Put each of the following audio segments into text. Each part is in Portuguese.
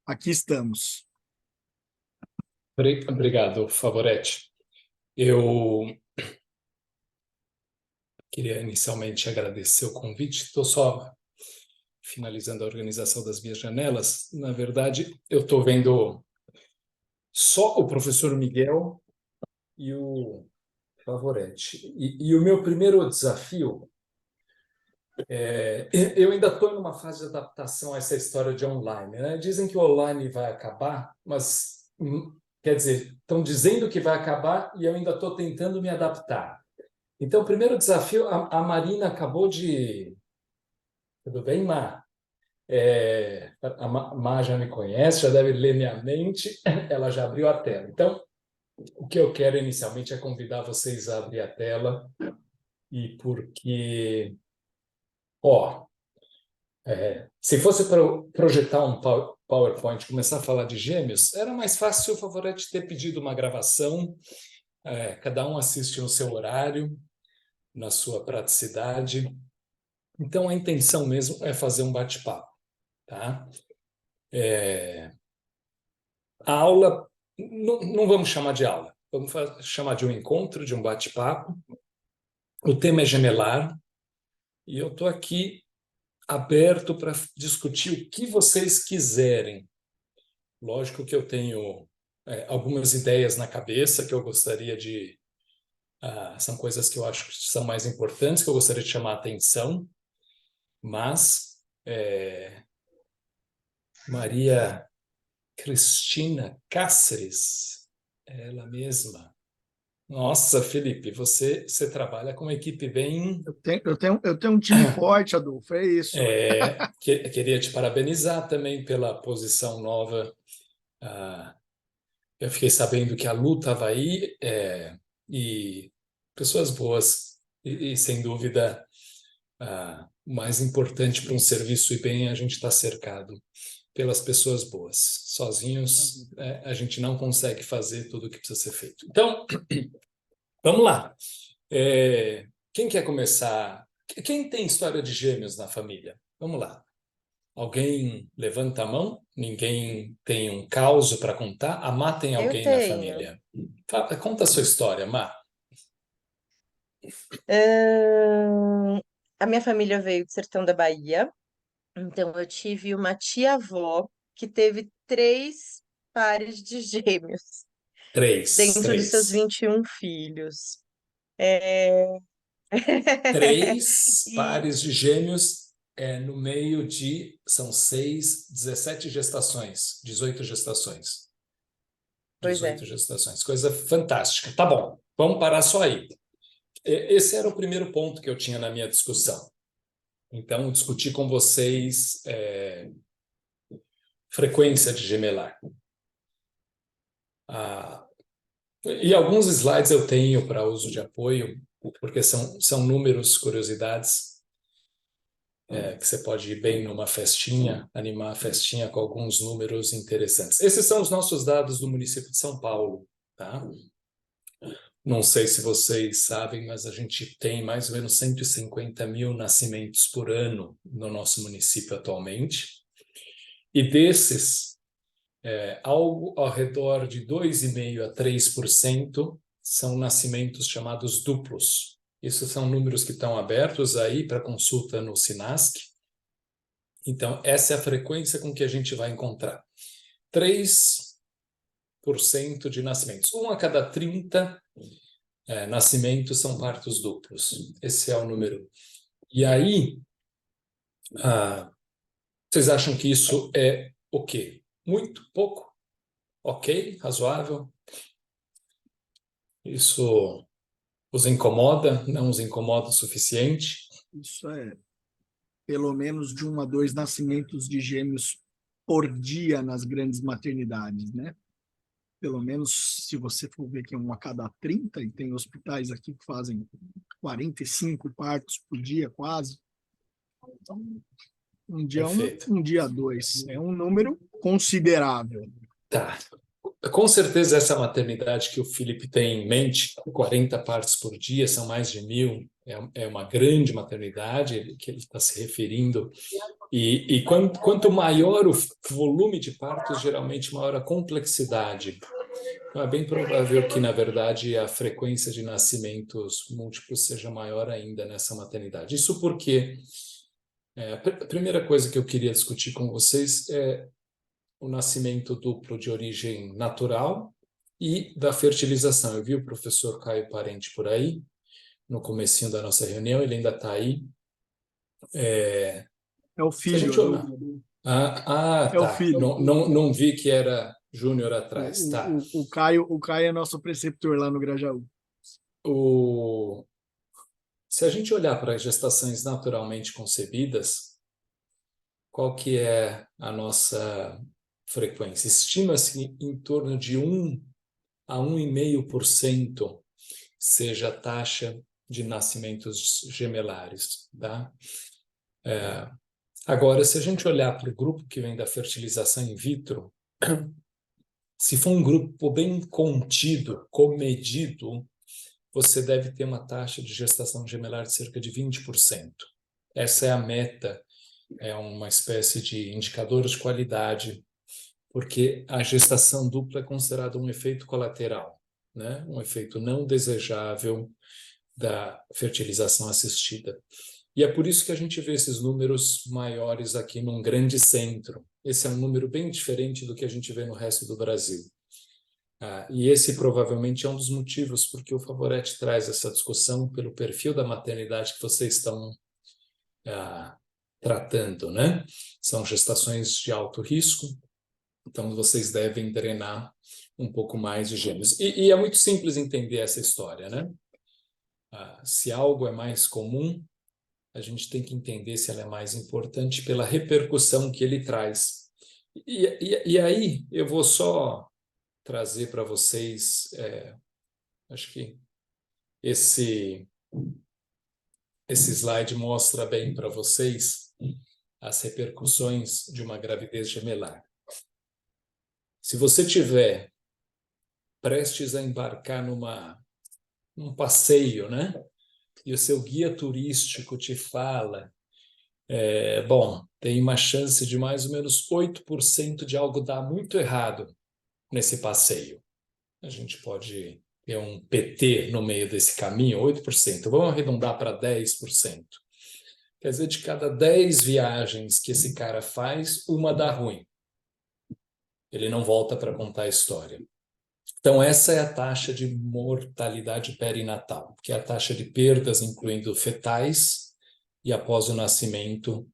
Aqui estamos. Obrigado, Favoretti. Eu queria inicialmente agradecer o convite. Estou só finalizando a organização das minhas janelas. Na verdade, eu estou vendo só o professor Miguel e o Favoretti. E o meu primeiro desafio eu ainda estou numa fase de adaptação a essa história de online, né? Dizem que o online vai acabar, mas quer dizer, estão dizendo que vai acabar e eu ainda estou tentando me adaptar. Então, o primeiro desafio, a Marina acabou de... Tudo bem, Mar? A Mar já me conhece, já deve ler minha mente, ela já abriu a tela. Então, o que eu quero inicialmente é convidar vocês a abrir a tela, e porque, ó, se fosse para projetar um PowerPoint, começar a falar de gêmeos, era mais fácil o Favoretti ter pedido uma gravação, cada um assiste no seu horário, na sua praticidade. Então, a intenção mesmo é fazer um bate-papo, tá? A aula, não vamos chamar de aula, vamos chamar de um encontro, de um bate-papo. O tema é gemelar, e eu estou aqui aberto para discutir o que vocês quiserem. Lógico que eu tenho algumas ideias na cabeça que eu gostaria de... são coisas que eu acho que são mais importantes, que eu gostaria de chamar a atenção, mas Maria Cristina Cáceres, ela mesma. Nossa, Felipe, você trabalha com uma equipe bem... Eu tenho um time forte, Adolfo, é isso. Queria te parabenizar também pela posição nova. Eu fiquei sabendo que a Lu estava aí, e pessoas boas, e sem dúvida, o mais importante para um serviço ir bem é a gente estar cercado pelas pessoas boas. Sozinhos, a gente não consegue fazer tudo o que precisa ser feito. Então, vamos lá. Quem quer começar? Quem tem história de gêmeos na família? Vamos lá. Alguém levanta a mão? Ninguém tem um caos para contar? A Má tem Eu alguém na tenho. família? Conta a sua história, Má. A minha família veio do sertão da Bahia, então eu tive uma tia-avó que teve três pares de gêmeos Três, dentro dos seus três. 21 filhos. É, Três E, pares de gêmeos no meio de... São 6, 17 gestações, 18 gestações. pois é. 18 gestações. Coisa fantástica. Tá bom, vamos parar só aí. Esse era o primeiro ponto que eu tinha na minha discussão. Então, discutir com vocês frequência de gemelar. E alguns slides eu tenho para uso de apoio, porque são números, curiosidades, que você pode ir bem numa festinha, animar a festinha com alguns números interessantes. Esses são os nossos dados do município de São Paulo, tá? Não sei se vocês sabem, mas a gente tem mais ou menos 150 mil nascimentos por ano no nosso município atualmente. E desses, algo ao redor de 2,5% a 3% são nascimentos chamados duplos. Esses são números que estão abertos aí para consulta no Sinasc. Então, essa é a frequência com que a gente vai encontrar. 3% de nascimentos. 1 a cada 30 nascimentos são partos duplos. Esse é o número. E aí, vocês acham que isso é o quê? Muito? Pouco? Ok? Razoável? Isso os incomoda? Não os incomoda o suficiente? Isso é pelo menos de 1 a 2 nascimentos de gêmeos por dia nas grandes maternidades, né? Pelo menos, se você for ver que é 1 a cada 30, e tem hospitais aqui que fazem 45 partos por dia, quase. Então, um dia Perfeito. um dia dois. É um número considerável. Tá. Com certeza essa maternidade que o Felipe tem em mente, 40 partos por dia, são mais de 1.000 é uma grande maternidade que ele está se referindo, e quanto maior o volume de partos, geralmente maior a complexidade. Então, é bem provável que, na verdade, a frequência de nascimentos múltiplos seja maior ainda nessa maternidade. Isso porque a primeira coisa que eu queria discutir com vocês é o nascimento duplo de origem natural e da fertilização. Eu vi o professor Caio Parente por aí, no comecinho da nossa reunião, ele ainda está aí. É o Se a filho, gente né? olhar... É o Tá. filho. Não vi que era Júnior atrás, tá. O Caio é nosso preceptor lá no Grajaú. Se a gente olhar para as gestações naturalmente concebidas, qual que é a nossa frequência? Estima-se em torno de 1 a 1,5% seja a taxa de nascimentos gemelares, tá? Agora, se a gente olhar para o grupo que vem da fertilização in vitro, se for um grupo bem contido, comedido, você deve ter uma taxa de gestação gemelar de cerca de 20%. Essa é a meta, é uma espécie de indicador de qualidade, porque a gestação dupla é considerada um efeito colateral, né? Um efeito não desejável da fertilização assistida. E é por isso que a gente vê esses números maiores aqui num grande centro. Esse é um número bem diferente do que a gente vê no resto do Brasil. E esse provavelmente é um dos motivos porque o Favoretti traz essa discussão pelo perfil da maternidade que vocês estão tratando, né? São gestações de alto risco, então vocês devem drenar um pouco mais de gêmeos. E é muito simples entender essa história, né? Se algo é mais comum, a gente tem que entender se ela é mais importante pela repercussão que ele traz. E aí eu vou só trazer para vocês, acho que esse slide mostra bem para vocês as repercussões de uma gravidez gemelar. Se você tiver prestes a embarcar num passeio, né? E o seu guia turístico te fala, bom, tem uma chance de mais ou menos 8% de algo dar muito errado nesse passeio. A gente pode ter um PT no meio desse caminho, 8%. Vamos arredondar para 10%. Quer dizer, de cada 10 viagens que esse cara faz, uma dá ruim. Ele não volta para contar a história. Então, essa é a taxa de mortalidade perinatal, que é a taxa de perdas, incluindo fetais, e após o nascimento,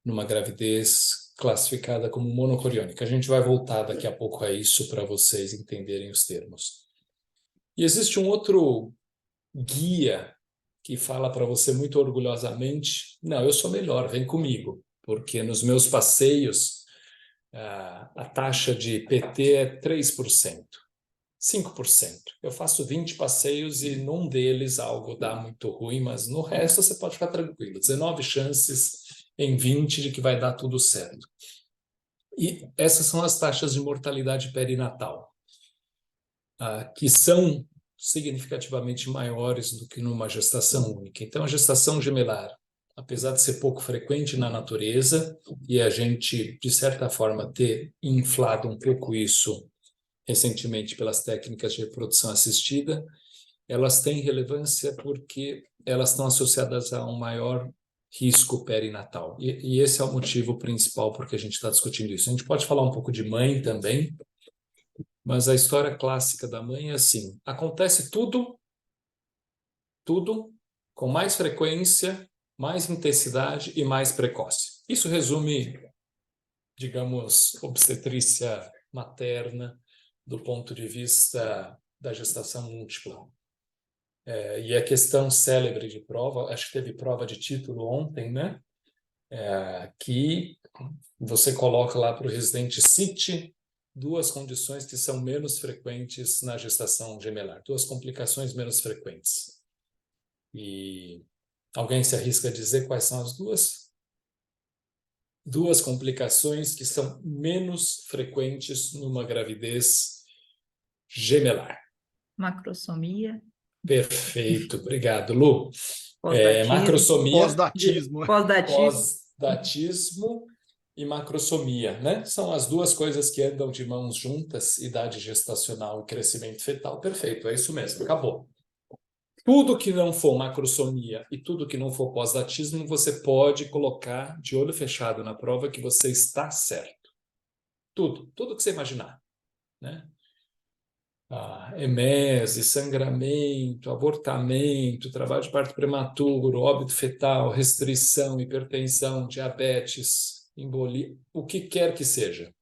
numa gravidez classificada como monocoriônica. A gente vai voltar daqui a pouco a isso para vocês entenderem os termos. E existe um outro guia que fala para você muito orgulhosamente, não, eu sou melhor, vem comigo, porque nos meus passeios a taxa de PT é 3%. 5%. Eu faço 20 passeios e num deles algo dá muito ruim, mas no resto você pode ficar tranquilo. 19 chances em 20 de que vai dar tudo certo. E essas são as taxas de mortalidade perinatal, que são significativamente maiores do que numa gestação única. Então, a gestação gemelar, apesar de ser pouco frequente na natureza, e a gente, de certa forma, ter inflado um pouco isso recentemente pelas técnicas de reprodução assistida, elas têm relevância porque elas estão associadas a um maior risco perinatal. E esse é o motivo principal por que a gente está discutindo isso. A gente pode falar um pouco de mãe também, mas a história clássica da mãe é assim, acontece tudo com mais frequência, mais intensidade e mais precoce. Isso resume, digamos, obstetrícia materna, do ponto de vista da gestação múltipla. E a questão célebre de prova, acho que teve prova de título ontem, né? Que você coloca lá para o residente, cite 2 condições que são menos frequentes na gestação gemelar, 2 complicações menos frequentes. E alguém se arrisca a dizer quais são as 2? 2 complicações que são menos frequentes numa gravidez gemelar. Macrosomia. Perfeito, obrigado, Lu. Pós-datismo. macrosomia, Pós-datismo. Pós-datismo. pós-datismo e macrosomia, né? São as duas coisas que andam de mãos juntas, idade gestacional e crescimento fetal. Perfeito, é isso mesmo, acabou. Tudo que não for macrosomia e tudo que não for pós-datismo, você pode colocar de olho fechado na prova que você está certo. Tudo que você imaginar, né? Emese, sangramento, abortamento, trabalho de parto prematuro, óbito fetal, restrição, hipertensão, diabetes, embolia, o que quer que seja.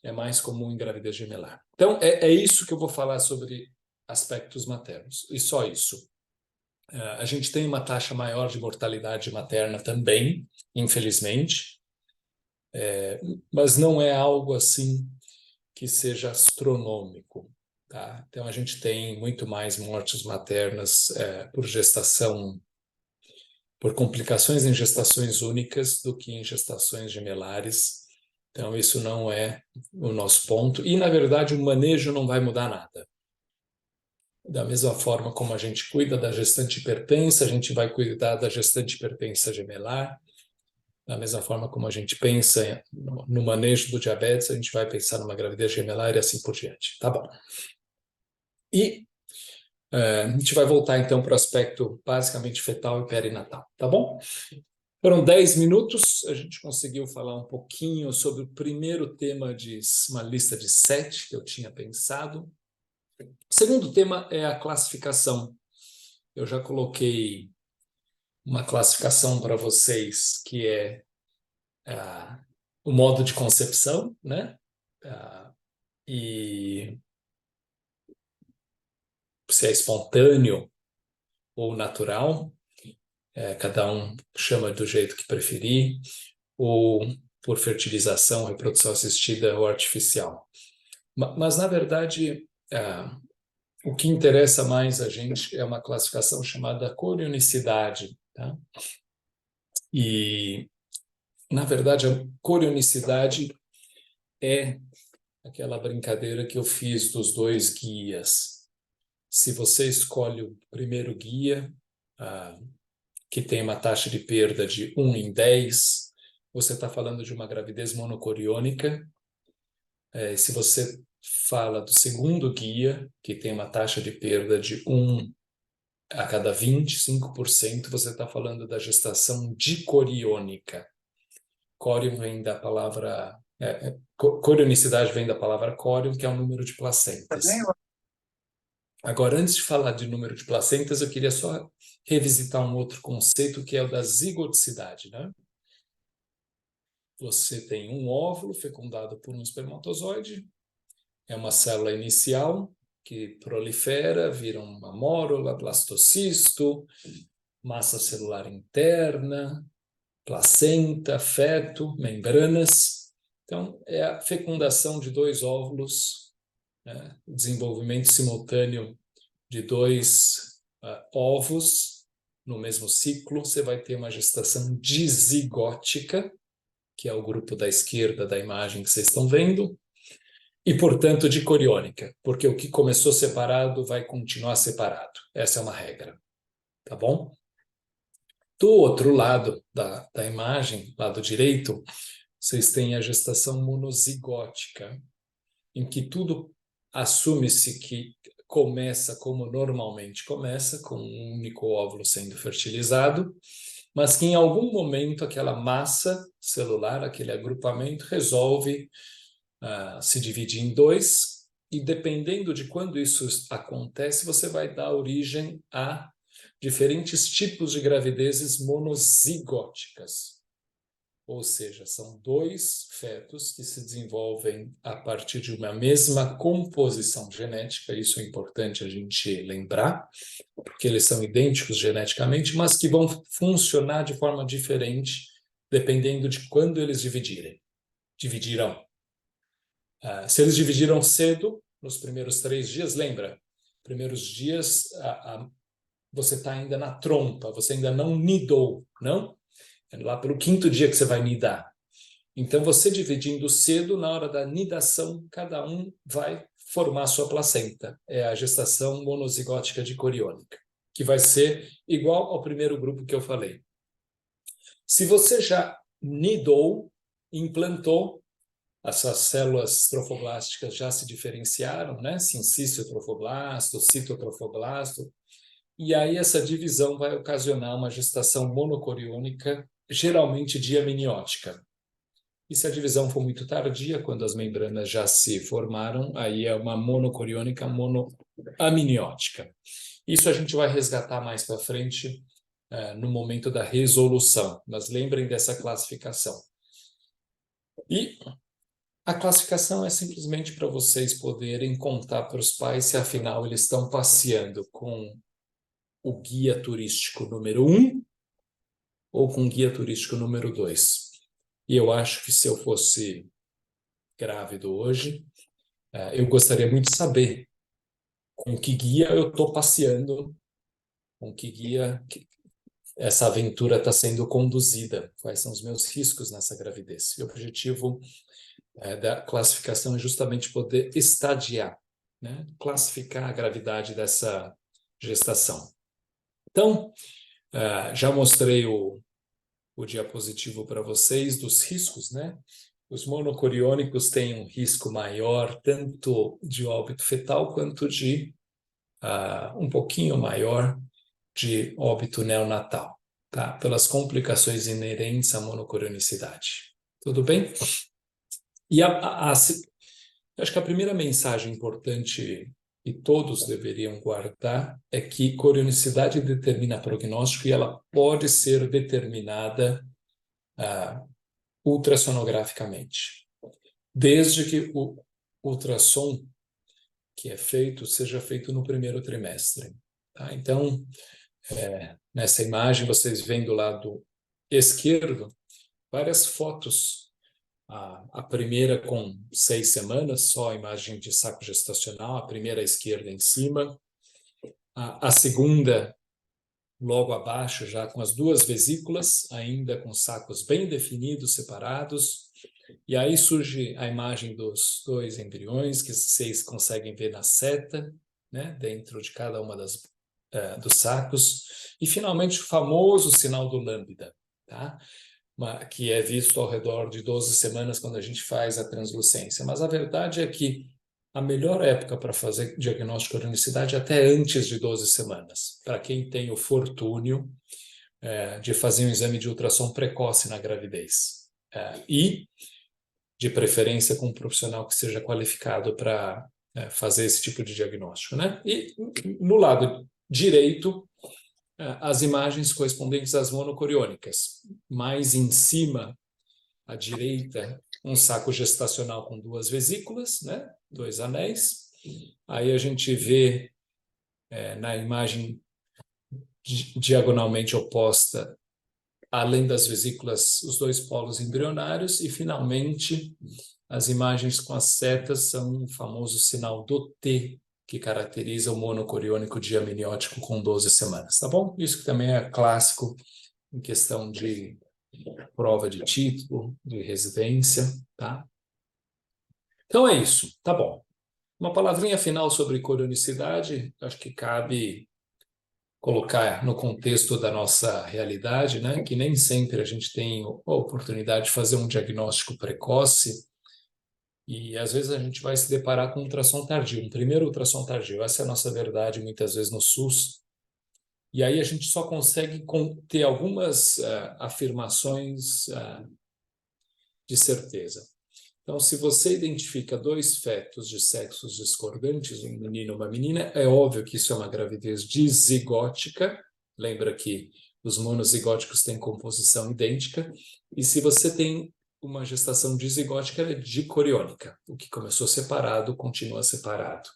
É mais comum em gravidez gemelar. Então, é isso que eu vou falar sobre aspectos maternos, e só isso. A gente tem uma taxa maior de mortalidade materna também, infelizmente, mas não é algo assim que seja astronômico. Tá? Então, a gente tem muito mais mortes maternas por gestação, por complicações em gestações únicas do que em gestações gemelares. Então, isso não é o nosso ponto. E, na verdade, o manejo não vai mudar nada. Da mesma forma como a gente cuida da gestante hipertensa, a gente vai cuidar da gestante hipertensa gemelar. Da mesma forma como a gente pensa no manejo do diabetes, a gente vai pensar numa gravidez gemelar e assim por diante. Tá bom. E a gente vai voltar então para o aspecto basicamente fetal e perinatal, tá bom? Foram 10 minutos, a gente conseguiu falar um pouquinho sobre o primeiro tema de uma lista de 7 que eu tinha pensado. O segundo tema é a classificação. Eu já coloquei uma classificação para vocês que é o modo de concepção, né? E se é espontâneo ou natural, cada um chama do jeito que preferir, ou por fertilização, reprodução assistida ou artificial. Mas, na verdade, o que interessa mais a gente é uma classificação chamada corionicidade. Tá? E, na verdade, a corionicidade é aquela brincadeira que eu fiz dos 2 guias. Se você escolhe o primeiro guia, que tem uma taxa de perda de 1 em 10, você está falando de uma gravidez monocoriônica. Se você fala do segundo guia, que tem uma taxa de perda de 1 a cada 25%, você está falando da gestação dicoriônica. Córion vem da palavra... corionicidade vem da palavra córion, que é o número de placentas. Agora, antes de falar de número de placentas, eu queria só revisitar um outro conceito, que é o da zigoticidade, né? Você tem um óvulo fecundado por um espermatozoide, é uma célula inicial que prolifera, vira uma mórula, blastocisto, massa celular interna, placenta, feto, membranas. Então, é a fecundação de 2 óvulos, né? O desenvolvimento simultâneo de 2 ovos no mesmo ciclo. Você vai ter uma gestação dizigótica, que é o grupo da esquerda da imagem que vocês estão vendo, e, portanto, dicoriônica, porque o que começou separado vai continuar separado. Essa é uma regra, tá bom? Do outro lado da imagem, lado direito, vocês têm a gestação monozigótica, em que tudo assume-se que começa como normalmente começa, com um único óvulo sendo fertilizado, mas que em algum momento aquela massa celular, aquele agrupamento, resolve se dividir em 2, e dependendo de quando isso acontece, você vai dar origem a diferentes tipos de gravidezes monozigóticas. Ou seja, são 2 fetos que se desenvolvem a partir de uma mesma composição genética. Isso é importante a gente lembrar, porque eles são idênticos geneticamente, mas que vão funcionar de forma diferente dependendo de quando eles dividirão. Se eles dividiram cedo, nos primeiros 3 dias, lembra? Primeiros dias, você está ainda na trompa, você ainda não nidou, não? É lá pelo 5º dia que você vai nidar. Então, você dividindo cedo, na hora da nidação, cada um vai formar a sua placenta. É a gestação monozigótica dicoriônica. que vai ser igual ao primeiro grupo que eu falei. Se você já nidou, implantou, essas células trofoblásticas já se diferenciaram, né? Sincício trofoblasto, citotrofoblasto, e aí essa divisão vai ocasionar uma gestação monocoriônica, geralmente diamniótica. E se a divisão for muito tardia, quando as membranas já se formaram, aí é uma monocoriônica monoamniótica. Isso a gente vai resgatar mais para frente, no momento da resolução. Mas lembrem dessa classificação. E a classificação é simplesmente para vocês poderem contar para os pais se afinal eles estão passeando com o guia turístico número 1 ou com o guia turístico número 2. E eu acho que se eu fosse grávido hoje, eu gostaria muito de saber com que guia eu estou passeando, com que guia essa aventura está sendo conduzida, quais são os meus riscos nessa gravidez. E o objetivo da classificação é justamente poder estadiar, né? Classificar a gravidade dessa gestação. Então, já mostrei o diapositivo para vocês dos riscos, né? Os monocoriônicos têm um risco maior, tanto de óbito fetal, quanto de um pouquinho maior de óbito neonatal, tá? Pelas complicações inerentes à monocorionicidade. Tudo bem? E eu acho que a primeira mensagem importante que todos deveriam guardar é que corionicidade determina prognóstico e ela pode ser determinada ultrassonograficamente, desde que o ultrassom que é feito seja feito no primeiro trimestre. Tá? Então, nessa imagem, vocês veem do lado esquerdo várias fotos. A primeira com 6 semanas, só a imagem de saco gestacional, a primeira à esquerda em cima. A segunda, logo abaixo, já com as 2 vesículas, ainda com sacos bem definidos, separados. E aí surge a imagem dos 2 embriões, que vocês conseguem ver na seta, né, dentro de cada uma dos sacos. E, finalmente, o famoso sinal do lambda, tá? Que é visto ao redor de 12 semanas quando a gente faz a translucência. Mas a verdade é que a melhor época para fazer diagnóstico de cronicidade é até antes de 12 semanas, para quem tem o fortúnio de fazer um exame de ultrassom precoce na gravidez. E, de preferência, com um profissional que seja qualificado para fazer esse tipo de diagnóstico, né? E no lado direito, as imagens correspondentes às monocoriônicas. Mais em cima, à direita, um saco gestacional com 2 vesículas, né? 2 anéis. Aí a gente vê na imagem diagonalmente oposta, além das vesículas, os 2 polos embrionários. E, finalmente, as imagens com as setas são o famoso sinal do T, que caracteriza o monocoriônico diamniótico com 12 semanas, tá bom? Isso que também é clássico em questão de prova de título, de residência, tá? Então é isso, tá bom. Uma palavrinha final sobre corionicidade, acho que cabe colocar no contexto da nossa realidade, né? Que nem sempre a gente tem a oportunidade de fazer um diagnóstico precoce. E, às vezes, a gente vai se deparar com um ultrassom tardio, um primeiro ultrassom tardio. Essa é a nossa verdade, muitas vezes, no SUS. E aí a gente só consegue ter algumas afirmações de certeza. Então, se você identifica 2 fetos de sexos discordantes, um menino e uma menina, é óbvio que isso é uma gravidez dizigótica. Lembra que os monozigóticos têm composição idêntica. E se você tem uma gestação dizigótica, ela é dicoriônica. O que começou separado, continua separado.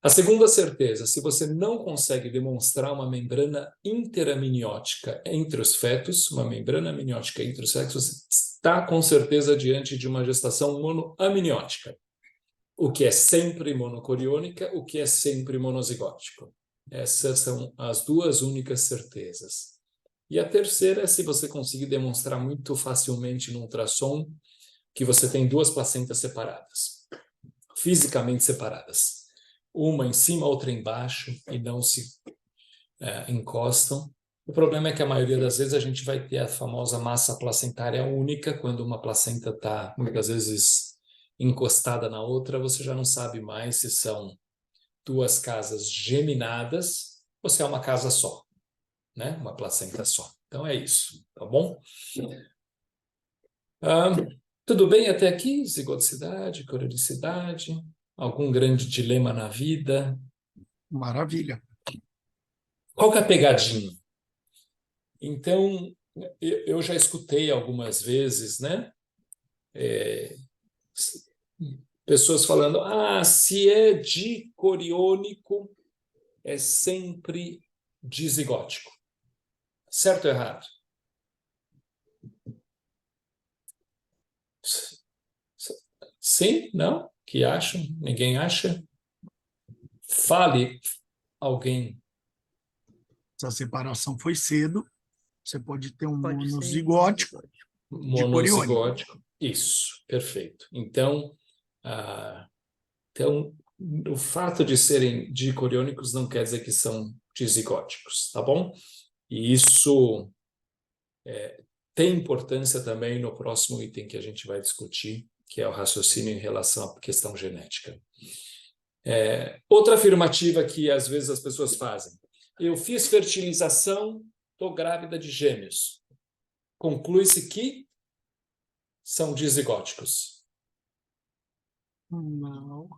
A segunda certeza, se você não consegue demonstrar uma membrana interamniótica entre os fetos, uma membrana amniótica entre os fetos, você está com certeza diante de uma gestação monoamniótica. O que é sempre monocoriônica, o que é sempre monozigótico. Essas são as 2 únicas certezas. E a terceira é se você conseguir demonstrar muito facilmente no ultrassom que você tem 2 placentas separadas, fisicamente separadas. Uma em cima, outra embaixo, e não se encostam. O problema é que a maioria das vezes a gente vai ter a famosa massa placentária única, quando uma placenta está muitas vezes encostada na outra, você já não sabe mais se são duas casas geminadas ou se é uma casa só, né? Uma placenta só. Então é isso, tá bom? Tudo bem até aqui? Zigoticidade, corionicidade, algum grande dilema na vida? Maravilha. Qual que é a pegadinha? Então, eu já escutei algumas vezes, né? Pessoas falando, se é dicoriônico, é sempre dizigótico. Certo ou errado? Sim? Não? Que acham? Ninguém acha? Fale alguém. Se a separação foi cedo, você pode ter um Pode ser monozigótico dicoriônico. Monozigótico. Isso, perfeito. Então, o fato de serem dicoriônicos não quer dizer que são dizigóticos, tá bom? E isso tem importância também no próximo item que a gente vai discutir, que é o raciocínio em relação à questão genética. Outra afirmativa que às vezes as pessoas fazem. Eu fiz fertilização, estou grávida de gêmeos. Conclui-se que são dizigóticos. Não.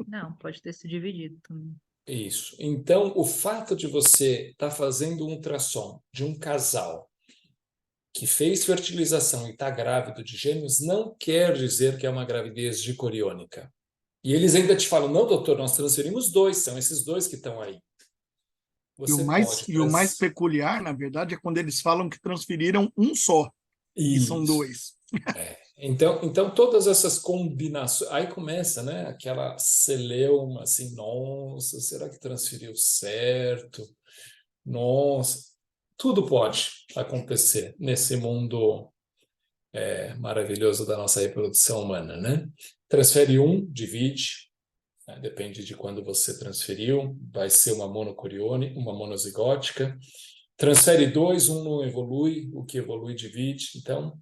Não, pode ter se dividido também. Isso. Então, o fato de você estar fazendo um ultrassom de um casal que fez fertilização e está grávido de gêmeos não quer dizer que é uma gravidez dicoriônica. E eles ainda te falam, não, doutor, nós transferimos dois, são esses dois que estão aí. E o mais peculiar, na verdade, é quando eles falam que transferiram um só, e são dois. Então, todas essas combinações... Aí começa, né? Aquela celeuma, assim, nossa, será que transferiu certo? Nossa, tudo pode acontecer nesse mundo maravilhoso da nossa reprodução humana, né? Transfere um, divide, depende de quando você transferiu, vai ser uma monocorione, uma monozigótica. Transfere dois, um não evolui, o que evolui divide. Então,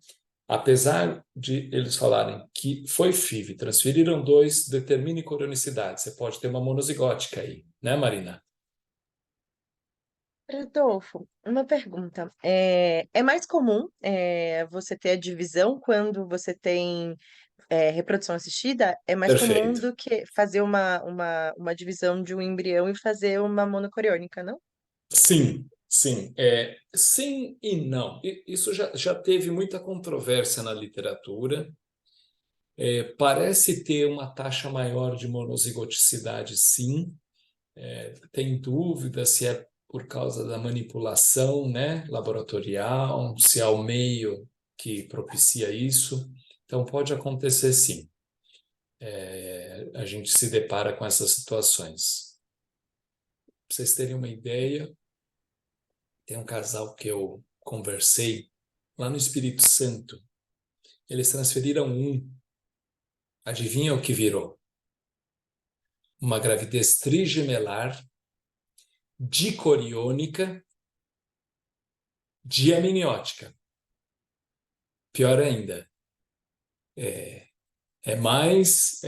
apesar de eles falarem que foi FIV, transferiram dois, determine corionicidade. Você pode ter uma monozigótica aí, né, Marina? Rodolfo, uma pergunta. É mais comum você ter a divisão quando você tem reprodução assistida? É mais comum Perfeito. do que fazer uma divisão de um embrião e fazer uma monocoriônica, não? Sim, sim. Sim e não. Isso já teve muita controvérsia na literatura. Parece ter uma taxa maior de monozigoticidade, sim. Tem dúvida se é por causa da manipulação, né, laboratorial, se é o meio que propicia isso. Então, pode acontecer, sim. A gente se depara com essas situações. Para vocês terem uma ideia, tem um casal que eu conversei lá no Espírito Santo. Eles transferiram um. Adivinha o que virou? Uma gravidez trigemelar, dicoriônica, diamniótica. Pior ainda, é mais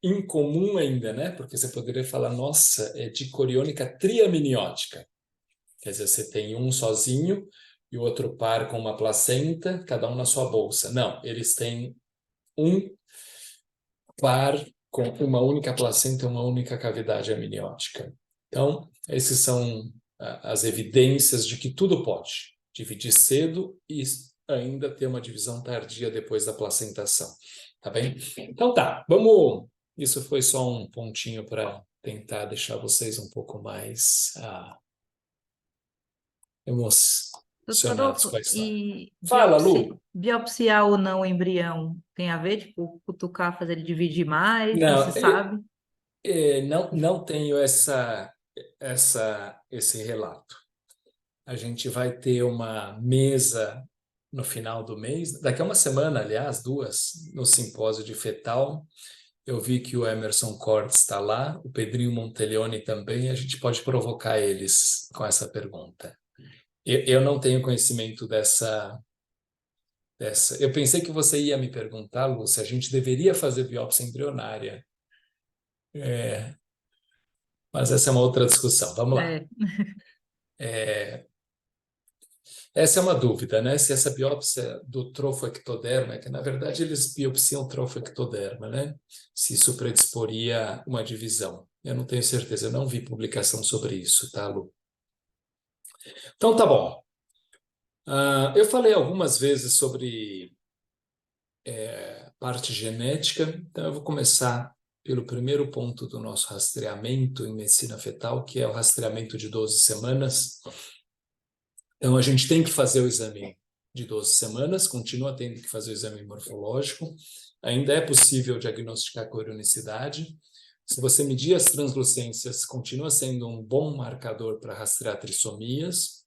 incomum ainda, né? Porque você poderia falar, nossa, é dicoriônica triamniótica. Quer dizer, você tem um sozinho e o outro par com uma placenta, cada um na sua bolsa. Não, eles têm um par com uma única placenta e uma única cavidade amniótica. Então, esses são as evidências de que tudo pode. Dividir cedo e ainda ter uma divisão tardia depois da placentação. Tá bem? Então tá, vamos... Isso foi só um pontinho para tentar deixar vocês um pouco mais Doutor emocionados Adolfo, com a história. e Fala, Lu! biopsiar ou não o embrião tem a ver? Tipo, cutucar, fazer ele dividir mais? Não Não, se sabe? não tenho esse relato. A gente vai ter uma mesa no final do mês, daqui a uma semana, aliás, duas, no simpósio de fetal. Eu vi que o Emerson Cortes está lá, o Pedrinho Monteleone também, a gente pode provocar eles com essa pergunta. Eu não tenho conhecimento dessa. Eu pensei que você ia me perguntar, Lu, se a gente deveria fazer biópsia embrionária. Mas essa é uma outra discussão. Vamos lá. Essa é uma dúvida, né? Se essa biópsia do trofoectoderma, que na verdade eles biopsiam trofoectoderma, né? Se isso predisporia uma divisão. Eu não tenho certeza, eu não vi publicação sobre isso, tá, Lu? Então tá bom. Eu falei algumas vezes sobre parte genética, então eu vou começar pelo primeiro ponto do nosso rastreamento em medicina fetal, que é o rastreamento de 12 semanas. Então, a gente tem que fazer o exame de 12 semanas, continua tendo que fazer o exame morfológico, ainda é possível diagnosticar corionicidade. Se você medir as translucências, continua sendo um bom marcador para rastrear trissomias.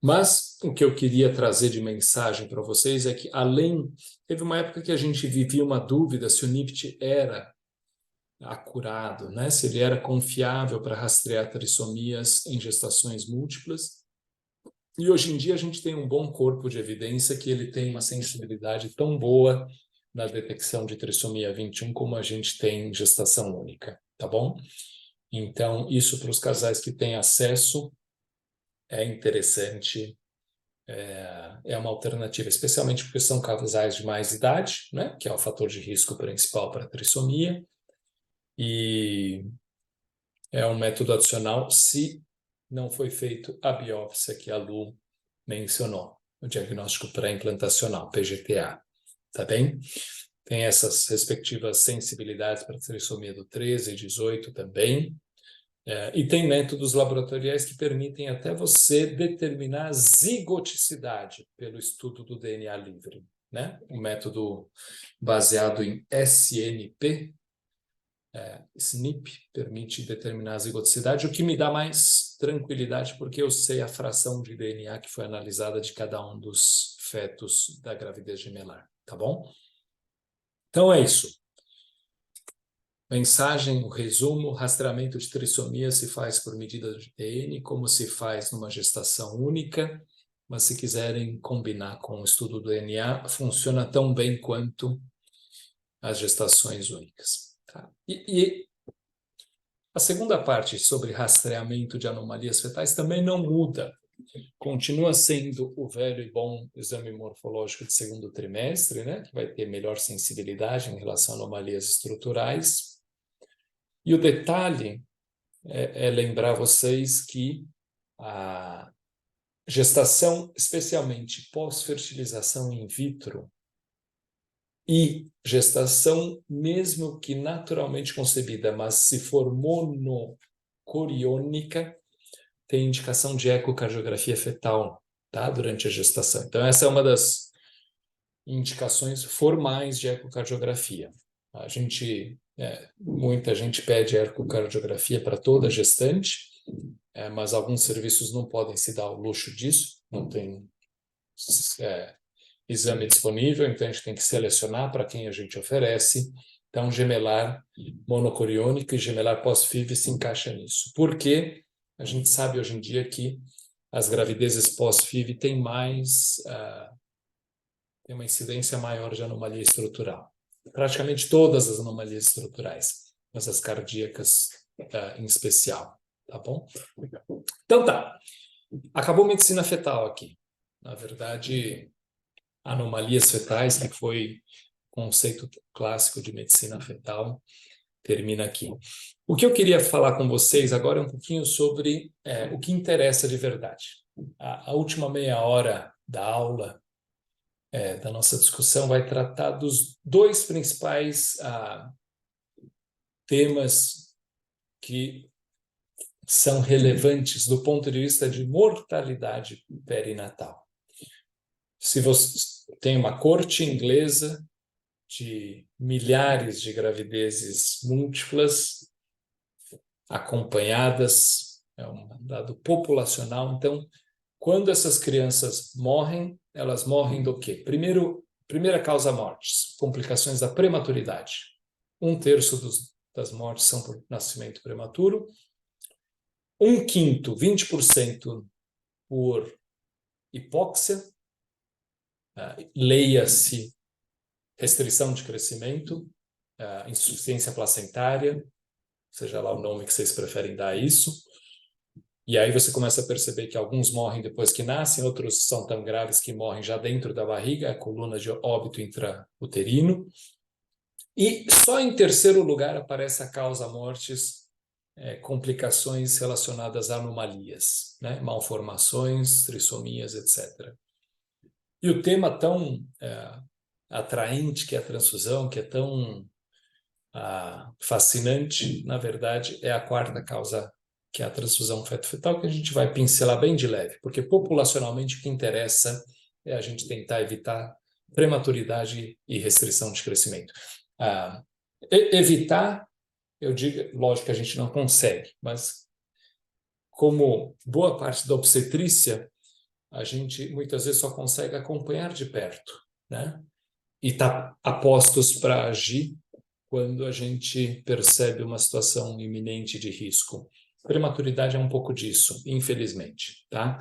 Mas o que eu queria trazer de mensagem para vocês é que, teve uma época que a gente vivia uma dúvida se o NIPT era acurado, né? Se ele era confiável para rastrear trissomias em gestações múltiplas. E hoje em dia a gente tem um bom corpo de evidência que ele tem uma sensibilidade tão boa na detecção de trissomia 21 como a gente tem em gestação única, tá bom? Então, isso para os casais que têm acesso é interessante, é uma alternativa, especialmente porque são casais de mais idade, né? Que é o fator de risco principal para a trissomia. E é um método adicional se não foi feito a biópsia que a Lu mencionou, o diagnóstico pré-implantacional, PGTA, tá bem? Tem essas respectivas sensibilidades para a trissomia do 13 e 18 também, e tem métodos laboratoriais que permitem até você determinar a zigoticidade pelo estudo do DNA livre, né? Um método baseado em SNP, SNP permite determinar a zigoticidade, o que me dá mais tranquilidade, porque eu sei a fração de DNA que foi analisada de cada um dos fetos da gravidez gemelar, tá bom? Então é isso. Mensagem, o resumo, rastreamento de trissomia se faz por medida de DNA, como se faz numa gestação única, mas se quiserem combinar com o estudo do DNA, funciona tão bem quanto as gestações únicas. Tá? E a segunda parte sobre rastreamento de anomalias fetais também não muda. Continua sendo o velho e bom exame morfológico de segundo trimestre, né? Que vai ter melhor sensibilidade em relação a anomalias estruturais. E o detalhe é lembrar vocês que a gestação, especialmente pós-fertilização in vitro, e gestação, mesmo que naturalmente concebida, mas se for monocoriônica, tem indicação de ecocardiografia fetal, tá? Durante a gestação. Então, essa é uma das indicações formais de ecocardiografia. Muita gente pede ecocardiografia para toda gestante, mas alguns serviços não podem se dar o luxo disso, não tem exame disponível, então a gente tem que selecionar para quem a gente oferece. Então, gemelar monocoriônico e gemelar pós-FIV se encaixa nisso. Por quê? A gente sabe hoje em dia que as gravidezes pós-FIV têm tem uma incidência maior de anomalia estrutural. Praticamente todas as anomalias estruturais, mas as cardíacas em especial, tá bom? Então tá, acabou medicina fetal aqui. Na verdade, anomalias fetais, que foi conceito clássico de medicina fetal, termina aqui. O que eu queria falar com vocês agora é um pouquinho sobre o que interessa de verdade. A última meia hora da aula, da nossa discussão, vai tratar dos dois principais temas que são relevantes do ponto de vista de mortalidade perinatal. Se você tem uma corte inglesa de milhares de gravidezes múltiplas acompanhadas, é um dado populacional. Então, quando essas crianças morrem, elas morrem do quê? Primeiro, primeira causa mortes, complicações da prematuridade. 1/3 das mortes são por nascimento prematuro. 1/5, 20% por hipóxia, leia-se restrição de crescimento, insuficiência placentária, seja lá o nome que vocês preferem dar a isso. E aí você começa a perceber que alguns morrem depois que nascem, outros são tão graves que morrem já dentro da barriga, a coluna de óbito intrauterino. E só em terceiro lugar aparece a causa mortes, complicações relacionadas a anomalias, né? Malformações, trissomias, etc. E o tema tão atraente que é a transfusão, que é tão fascinante, na verdade, é a quarta causa, que é a transfusão feto-fetal, que a gente vai pincelar bem de leve, porque populacionalmente o que interessa é a gente tentar evitar prematuridade e restrição de crescimento. Evitar, eu digo, lógico que a gente não consegue, mas como boa parte da obstetrícia, a gente muitas vezes só consegue acompanhar de perto, né? E está a postos para agir quando a gente percebe uma situação iminente de risco. Prematuridade é um pouco disso, infelizmente, tá?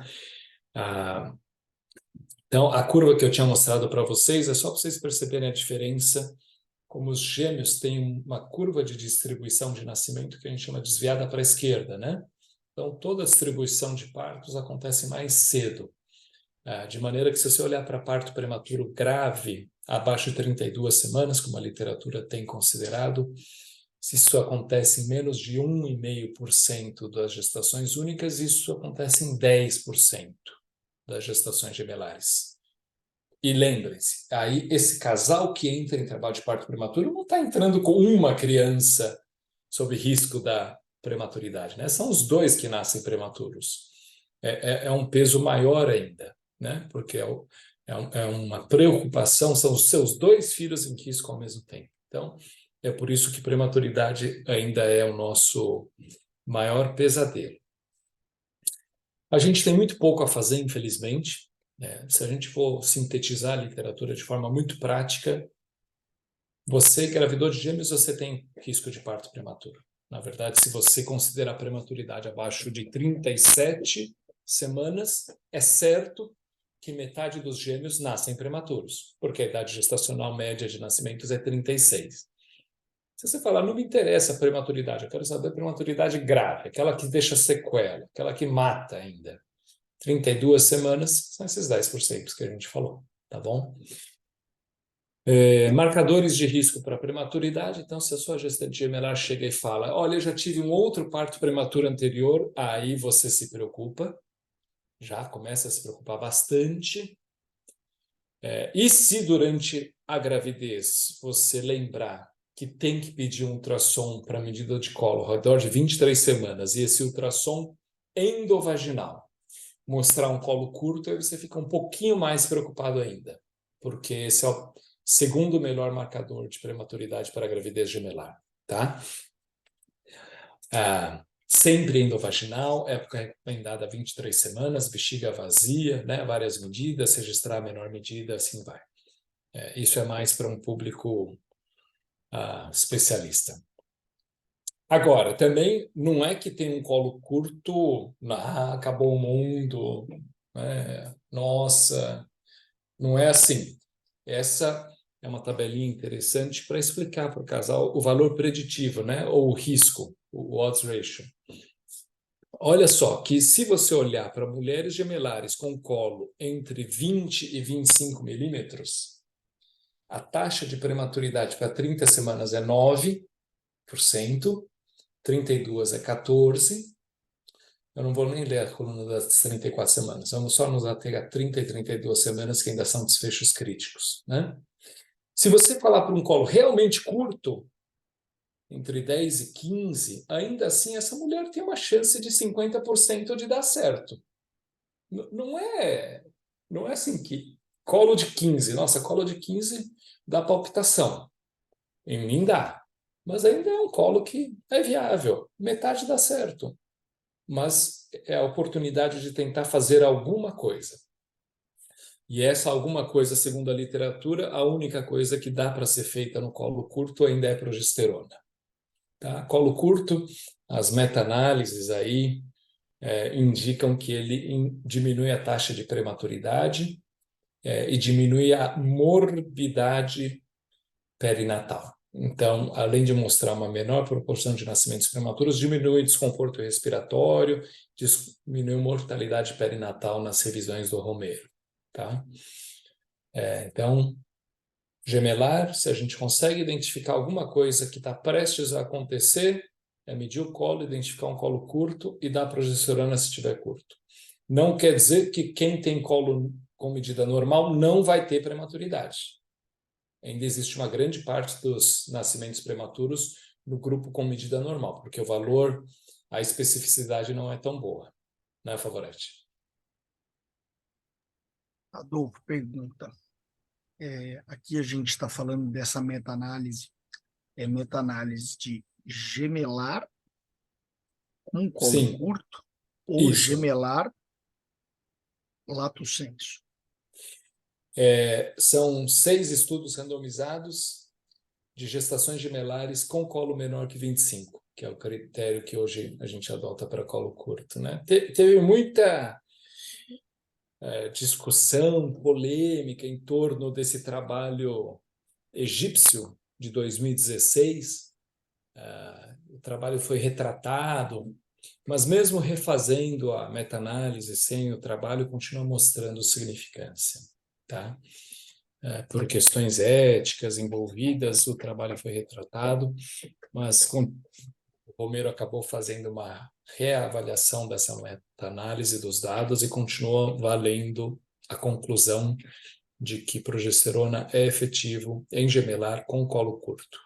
Então, a curva que eu tinha mostrado para vocês é só para vocês perceberem a diferença, como os gêmeos têm uma curva de distribuição de nascimento que a gente chama desviada para a esquerda, né? Então, toda a distribuição de partos acontece mais cedo, de maneira que se você olhar para parto prematuro grave, abaixo de 32 semanas, como a literatura tem considerado, se isso acontece em menos de 1,5% das gestações únicas, isso acontece em 10% das gestações gemelares. E lembrem-se, aí esse casal que entra em trabalho de parto prematuro não está entrando com uma criança sob risco da prematuridade, né? São os dois que nascem prematuros. É um peso maior ainda, né? Porque é uma preocupação, são os seus dois filhos em risco ao mesmo tempo. Então, é por isso que prematuridade ainda é o nosso maior pesadelo. A gente tem muito pouco a fazer, infelizmente. Se a gente for sintetizar a literatura de forma muito prática, você, engravidou de gêmeos, você tem risco de parto prematuro. Na verdade, se você considerar a prematuridade abaixo de 37 semanas, é certo que metade dos gêmeos nascem prematuros, porque a idade gestacional média de nascimentos é 36. Se você falar, não me interessa a prematuridade, eu quero saber a prematuridade grave, aquela que deixa sequela, aquela que mata ainda. 32 semanas são esses 10% que a gente falou, tá bom? Marcadores de risco para prematuridade. Então, se a sua gestante gemelar chega e fala, olha, eu já tive um outro parto prematuro anterior, aí você se preocupa, já começa a se preocupar bastante. E se durante a gravidez você lembrar que tem que pedir um ultrassom para medida de colo ao redor de 23 semanas, e esse ultrassom endovaginal mostrar um colo curto, aí você fica um pouquinho mais preocupado ainda, porque esse é o segundo melhor marcador de prematuridade para a gravidez gemelar, tá? Sempre endovaginal, época recomendada 23 semanas, bexiga vazia, né? Várias medidas, registrar a menor medida, assim vai. Isso é mais para um público especialista. Agora, também não é que tem um colo curto, acabou o mundo, nossa, não é assim. Essa é uma tabelinha interessante para explicar para o casal o valor preditivo, né? Ou o risco, o odds ratio. Olha só, que se você olhar para mulheres gemelares com colo entre 20 e 25 milímetros, a taxa de prematuridade para 30 semanas é 9%, 32 é 14%. Eu não vou nem ler a coluna das 34 semanas, vamos só nos ater a 30 e 32 semanas, que ainda são desfechos críticos, né? Se você falar para um colo realmente curto, entre 10 e 15, ainda assim essa mulher tem uma chance de 50% de dar certo. Não é assim que colo de 15, nossa, colo de 15 dá palpitação. Em mim dá. Mas ainda é um colo que é viável. Metade dá certo. Mas é a oportunidade de tentar fazer alguma coisa. E essa alguma coisa, segundo a literatura, a única coisa que dá para ser feita no colo curto ainda é progesterona. Tá? Colo curto, as meta-análises aí indicam que ele diminui a taxa de prematuridade e diminui a morbidade perinatal. Então, além de mostrar uma menor proporção de nascimentos prematuros, diminui o desconforto respiratório, diminui a mortalidade perinatal nas revisões do Romeiro. Tá? Então, gemelar, se a gente consegue identificar alguma coisa que está prestes a acontecer, é medir o colo, identificar um colo curto e dar progesterona se estiver curto. Não quer dizer que quem tem colo com medida normal não vai ter prematuridade. Ainda existe uma grande parte dos nascimentos prematuros no grupo com medida normal, porque o valor, a especificidade não é tão boa, né, Favoretti? Adolfo pergunta. Aqui a gente está falando dessa meta-análise. É meta-análise de gemelar com colo Sim, curto ou isso. gemelar lato sensu. São 6 estudos randomizados de gestações gemelares com colo menor que 25, que é o critério que hoje a gente adota para colo curto, né? Teve muita discussão, polêmica em torno desse trabalho egípcio de 2016. O trabalho foi retratado, mas mesmo refazendo a meta-análise sem o trabalho, continua mostrando significância, tá? Por questões éticas envolvidas, o trabalho foi retratado, mas o Romero acabou fazendo uma reavaliação dessa meta-análise dos dados e continua valendo a conclusão de que progesterona é efetivo em gemelar com colo curto.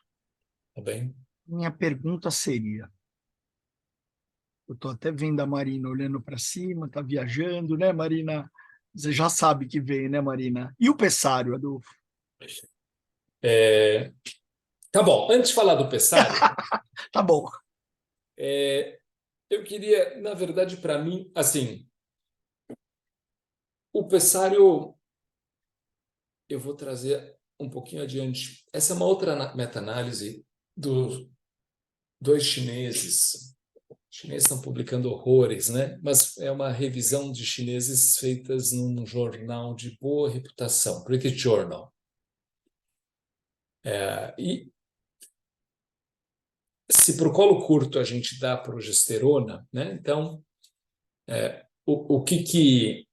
Tá bem? Minha pergunta seria, eu estou até vendo a Marina olhando para cima, está viajando, né, Marina? Você já sabe que veio, né, Marina? E o Pessário, Adolfo? Tá bom, antes de falar do Pessário, Tá bom. eu queria, na verdade, para mim, assim, o Pessário, eu vou trazer um pouquinho adiante. Essa é uma outra meta-análise dos 2 chineses. Os chineses estão publicando horrores, né? Mas é uma revisão de chineses feitas num jornal de boa reputação, British Journal. E se para o colo curto a gente dá progesterona, né? Então, o que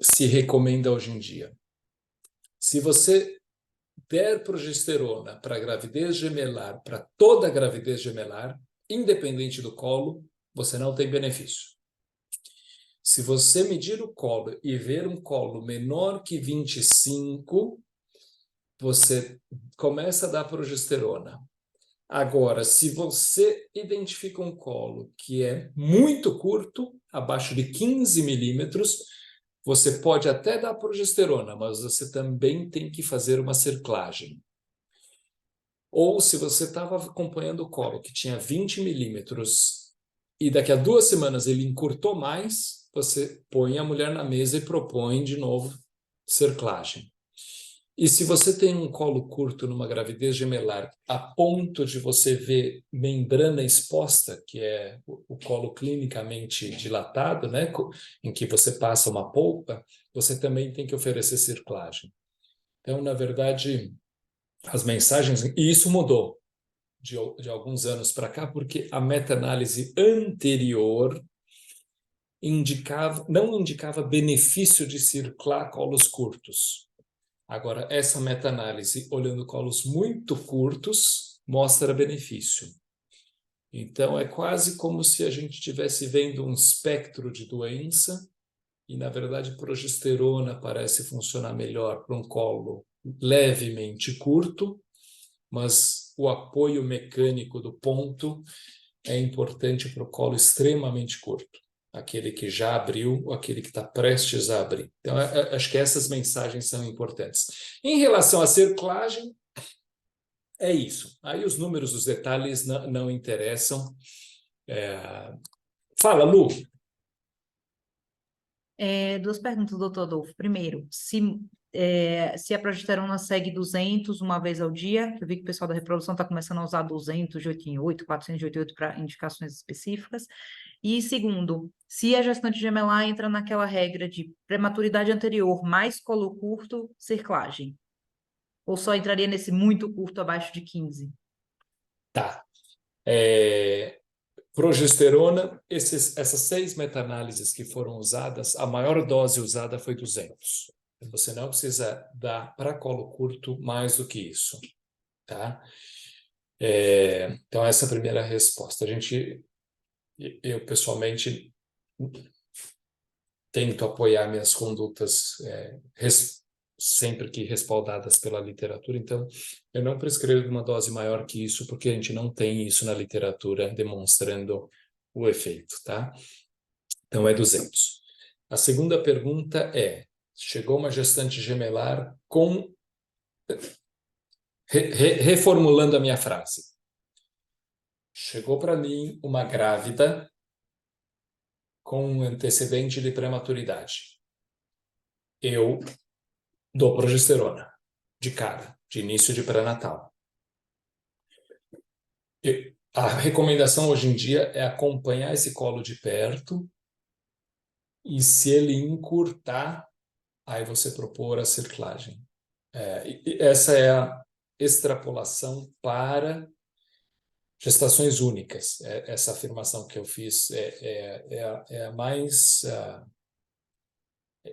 se recomenda hoje em dia? Se você der progesterona para gravidez gemelar, para toda a gravidez gemelar, independente do colo, você não tem benefício. Se você medir o colo e ver um colo menor que 25, você começa a dar progesterona. Agora, se você identifica um colo que é muito curto, abaixo de 15 milímetros, você pode até dar progesterona, mas você também tem que fazer uma cerclagem. Ou se você estava acompanhando o colo que tinha 20 milímetros e daqui a 2 semanas ele encurtou mais, você põe a mulher na mesa e propõe de novo cerclagem. E se você tem um colo curto numa gravidez gemelar, a ponto de você ver membrana exposta, que é o colo clinicamente dilatado, né, em que você passa uma polpa, você também tem que oferecer cerclagem. Então, na verdade, as mensagens... E isso mudou de alguns anos para cá, porque a meta-análise anterior não indicava benefício de circular colos curtos. Agora, essa meta-análise, olhando colos muito curtos, mostra benefício. Então, é quase como se a gente estivesse vendo um espectro de doença e, na verdade, progesterona parece funcionar melhor para um colo levemente curto, mas o apoio mecânico do ponto é importante para o colo extremamente curto. Aquele que já abriu ou aquele que está prestes a abrir. Então, acho que essas mensagens são importantes. Em relação à cerclagem, é isso. Aí os números, os detalhes não interessam. Fala, Lu. Duas perguntas, doutor Adolfo. Primeiro, se a progesterona segue 200 uma vez ao dia, eu vi que o pessoal da reprodução está começando a usar 200 de 8 em 8, 400 de 8 em 8 para indicações específicas. E segundo, se a gestante gemelar entra naquela regra de prematuridade anterior mais colo curto, cerclagem. Ou só entraria nesse muito curto abaixo de 15? Tá. Progesterona, essas 6 meta-análises que foram usadas, a maior dose usada foi 200. Você não precisa dar para colo curto mais do que isso, tá? Então, essa é a primeira resposta. Eu pessoalmente tento apoiar minhas condutas sempre que respaldadas pela literatura, então eu não prescrevo uma dose maior que isso, porque a gente não tem isso na literatura demonstrando o efeito, tá? Então é 200. A segunda pergunta é, chegou uma gestante gemelar com... Reformulando a minha frase. Chegou para mim uma grávida com um antecedente de prematuridade. Eu dou progesterona de cara, de início de pré-natal. A recomendação hoje em dia é acompanhar esse colo de perto e, se ele encurtar, aí você propor a cerclagem. Essa é a extrapolação para gestações únicas. Essa afirmação que eu fiz é a mais...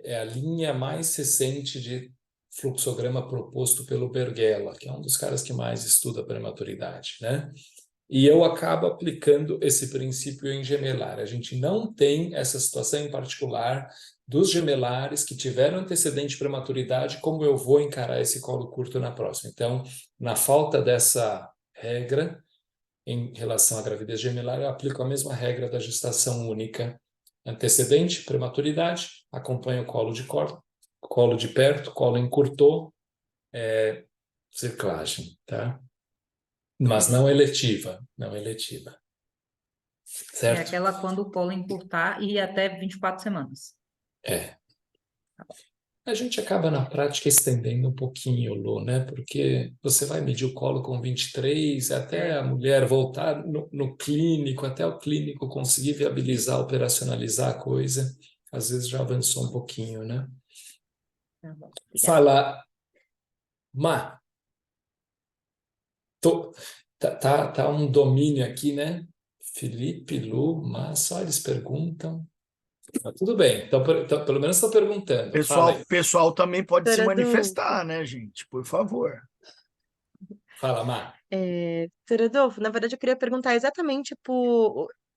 é a linha mais recente de fluxograma proposto pelo Berghella, que é um dos caras que mais estuda a prematuridade, né? E eu acabo aplicando esse princípio em gemelar. A gente não tem essa situação em particular dos gemelares que tiveram antecedente de prematuridade, como eu vou encarar esse colo curto na próxima. Então, na falta dessa regra, em relação à gravidez gemelar, eu aplico a mesma regra da gestação única. Antecedente, prematuridade, acompanha o colo de perto, colo encurtou, cerclagem, tá? Mas não eletiva, não eletiva. É Certo? aquela quando o colo encurtar e até 24 semanas. A gente acaba na prática estendendo um pouquinho, Lu, né? Porque você vai medir o colo com 23, até a mulher voltar no clínico, até o clínico conseguir viabilizar, operacionalizar a coisa, às vezes já avançou um pouquinho, né? Tá bom. Fala, Má, tá um domínio aqui, né? Felipe, Lu, Má, só eles perguntam. Mas tudo bem, então, pelo menos estão perguntando. Fala aí. Pessoal também pode se Doutora manifestar, né, gente? Por favor. Fala, Má. Doutor Adolfo, na verdade eu queria perguntar exatamente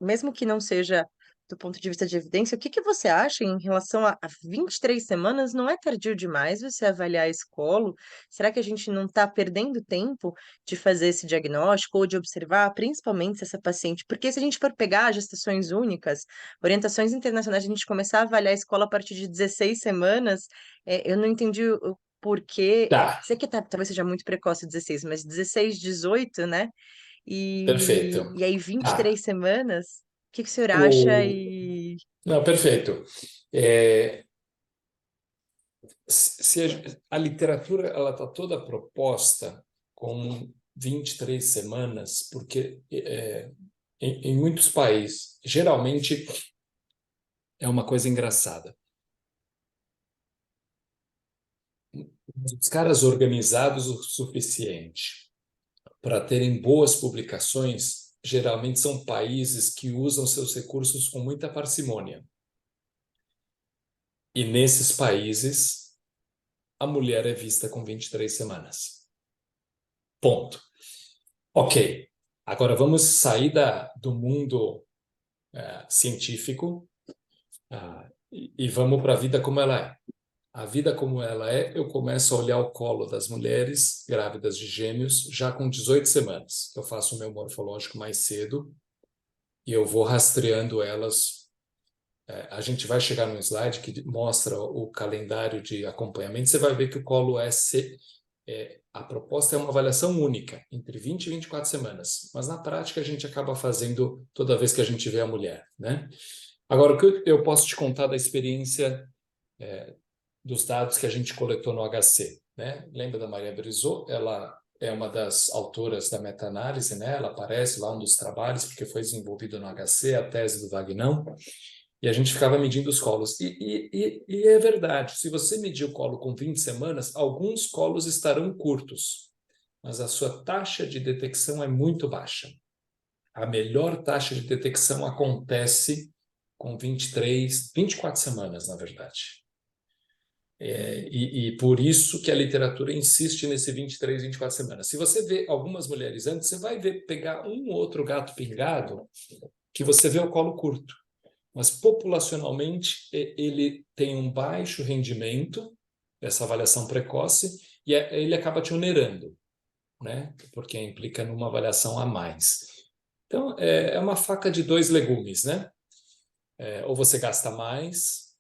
mesmo que não seja do ponto de vista de evidência, o que que você acha em relação a 23 semanas? Não é tardio demais você avaliar esse colo? Será que a gente não está perdendo tempo de fazer esse diagnóstico ou de observar, principalmente se essa paciente? Porque se a gente for pegar gestações únicas, orientações internacionais, a gente começar a avaliar a escola a partir de 16 semanas, eu não entendi o porquê. Tá, Sei que talvez seja muito precoce 16, mas 16, 18, né? perfeito. E aí 23 Ah, semanas? O que que o senhor acha? o... Não, perfeito. Se a literatura ela está toda proposta com 23 semanas, porque em muitos países, geralmente é uma coisa engraçada. Os caras organizados o suficiente para terem boas publicações, geralmente são países que usam seus recursos com muita parcimônia. E nesses países, a mulher é vista com 23 semanas. Ponto. Ok. Agora vamos sair do mundo científico e vamos para a vida como ela é. A vida como ela é, eu começo a olhar o colo das mulheres grávidas de gêmeos já com 18 semanas. Eu faço o meu morfológico mais cedo e eu vou rastreando elas. A gente vai chegar num slide que mostra o calendário de acompanhamento. Você vai ver que o colo a proposta é uma avaliação única, entre 20 e 24 semanas. Mas na prática a gente acaba fazendo toda vez que a gente vê a mulher, né? Agora, o que eu posso te contar da experiência dos dados que a gente coletou no HC, né? Lembra da Maria Brizot? Ela é uma das autoras da meta-análise, né? Ela aparece lá um dos trabalhos, porque foi desenvolvido no HC, a tese do Vagnão, e a gente ficava medindo os colos. E é verdade, se você medir o colo com 20 semanas, alguns colos estarão curtos, mas a sua taxa de detecção é muito baixa. A melhor taxa de detecção acontece com 24 semanas, na verdade. E por isso que a literatura insiste nesse 24 semanas. Se você vê algumas mulheres antes, você vai ver pegar um ou outro gato pingado que você vê o colo curto. Mas populacionalmente ele tem um baixo rendimento, essa avaliação precoce, e ele acaba te onerando, né? Porque implica numa avaliação a mais. Então, é uma faca de dois legumes, né? Ou você gasta mais,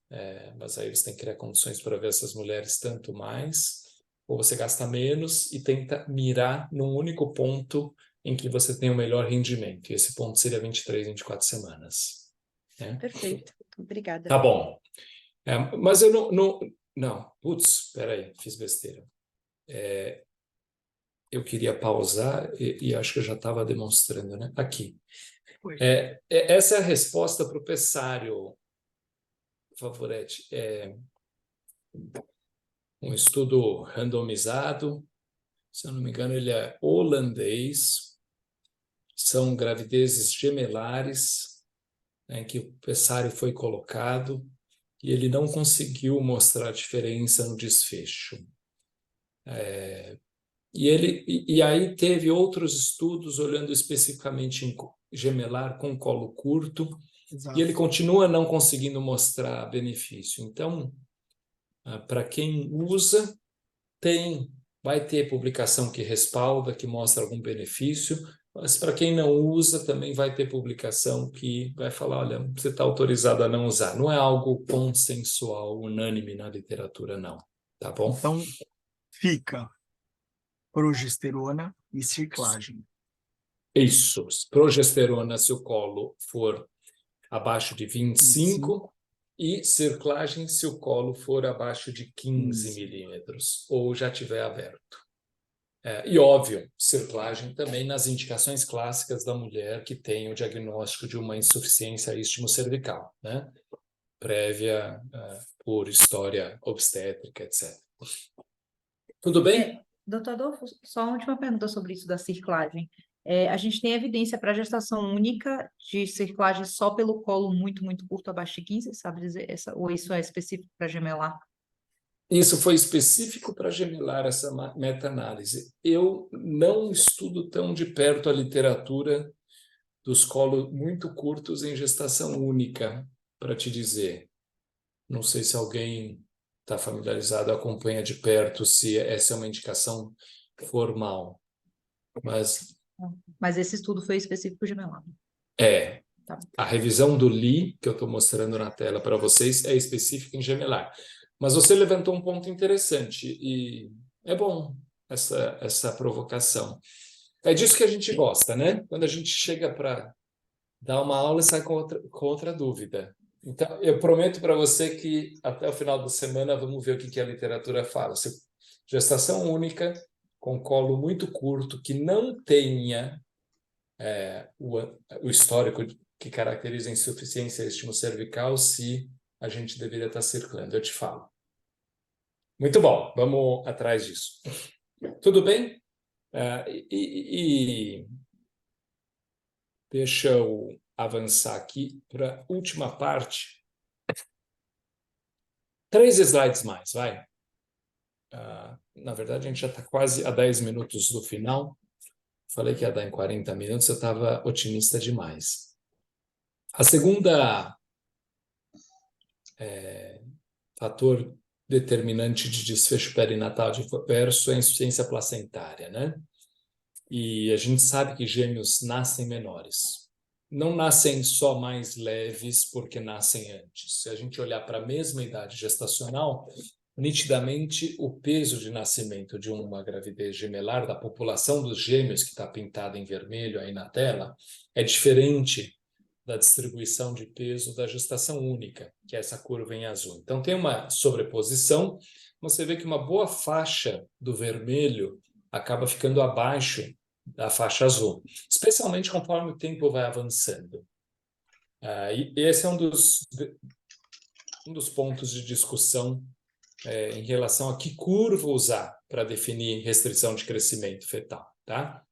mas aí você tem que criar condições para ver essas mulheres tanto mais, ou você gasta menos e tenta mirar num único ponto em que você tem o melhor rendimento. E esse ponto seria 24 semanas. Né? Perfeito. Obrigada. Tá bom. Mas eu não. Putz, espera aí, fiz besteira. Eu queria pausar e acho que eu já estava demonstrando, né? Aqui. Essa é a resposta para o Pessário, Favoretti. Um estudo randomizado, se eu não me engano, ele é holandês. São gravidezes gemelares, né, em que o Pessário foi colocado e ele não conseguiu mostrar diferença no desfecho. E aí teve outros estudos olhando especificamente em gemelar com colo curto, Exato. e ele continua não conseguindo mostrar benefício. Então, para quem usa, vai ter publicação que respalda, que mostra algum benefício, mas para quem não usa, também vai ter publicação que vai falar, olha, você está autorizado a não usar. Não é algo consensual, unânime na literatura, não. Tá bom? Então, fica progesterona e ciclagem. Isso. Progesterona, se o colo for abaixo de 25, e circlagem, se o colo for abaixo de 15 milímetros, ou já tiver aberto. E, óbvio, circlagem também nas indicações clássicas da mulher que tem o diagnóstico de uma insuficiência istmo-cervical, né? Prévia por história obstétrica, etc. Tudo bem? Doutor Adolfo, só uma última pergunta sobre isso da circlagem. A gente tem evidência para gestação única de circlagem só pelo colo muito, muito curto, abaixo de 15, sabe dizer? Ou isso é específico para gemelar? Isso foi específico para gemelar, essa meta-análise. Eu não estudo tão de perto a literatura dos colos muito curtos em gestação única, para te dizer. Não sei se alguém está familiarizado, acompanha de perto, se essa é uma indicação formal. Mas esse estudo foi específico gemelar. Tá. A revisão do Lee, que eu estou mostrando na tela para vocês, é específica em gemelar. Mas você levantou um ponto interessante e é bom essa provocação. É disso que a gente gosta, né? Quando a gente chega para dar uma aula e sai com outra dúvida. Então, eu prometo para você que até o final da semana vamos ver o que a literatura fala. Gestação única, com colo muito curto, que não tenha o histórico que caracteriza a insuficiência istmo-cervical, se a gente deveria estar circulando. Eu te falo. Muito bom, vamos atrás disso. Tudo bem? Deixa eu avançar aqui para a última parte. 3 slides mais, vai. Na verdade, a gente já está quase a 10 minutos do final. Falei que ia dar em 40 minutos, eu estava otimista demais. A segunda fator determinante de desfecho perinatal diverso é a insuficiência placentária, né? E a gente sabe que gêmeos nascem menores. Não nascem só mais leves porque nascem antes. Se a gente olhar para a mesma idade gestacional, nitidamente o peso de nascimento de uma gravidez gemelar, da população dos gêmeos, que está pintada em vermelho aí na tela, é diferente da distribuição de peso da gestação única, que é essa curva em azul. Então, tem uma sobreposição, você vê que uma boa faixa do vermelho acaba ficando abaixo da faixa azul, especialmente conforme o tempo vai avançando. E esse é um dos pontos de discussão em relação a que curva usar para definir restrição de crescimento fetal, tá?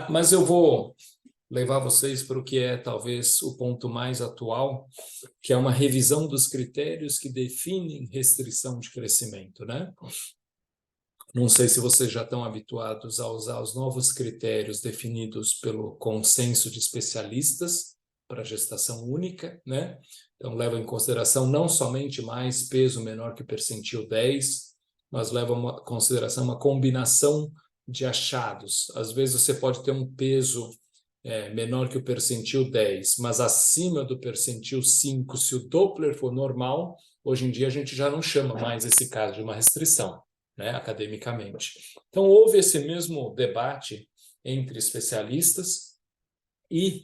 Mas eu vou levar vocês para o que é talvez o ponto mais atual, que é uma revisão dos critérios que definem restrição de crescimento, né? Não sei se vocês já estão habituados a usar os novos critérios definidos pelo consenso de especialistas para gestação única, né? Então, leva em consideração não somente mais peso menor que o percentil 10, mas leva em consideração uma combinação de achados. Às vezes você pode ter um peso menor que o percentil 10, mas acima do percentil 5, se o Doppler for normal, hoje em dia a gente já não chama mais esse caso de uma restrição, né, academicamente. Então, houve esse mesmo debate entre especialistas e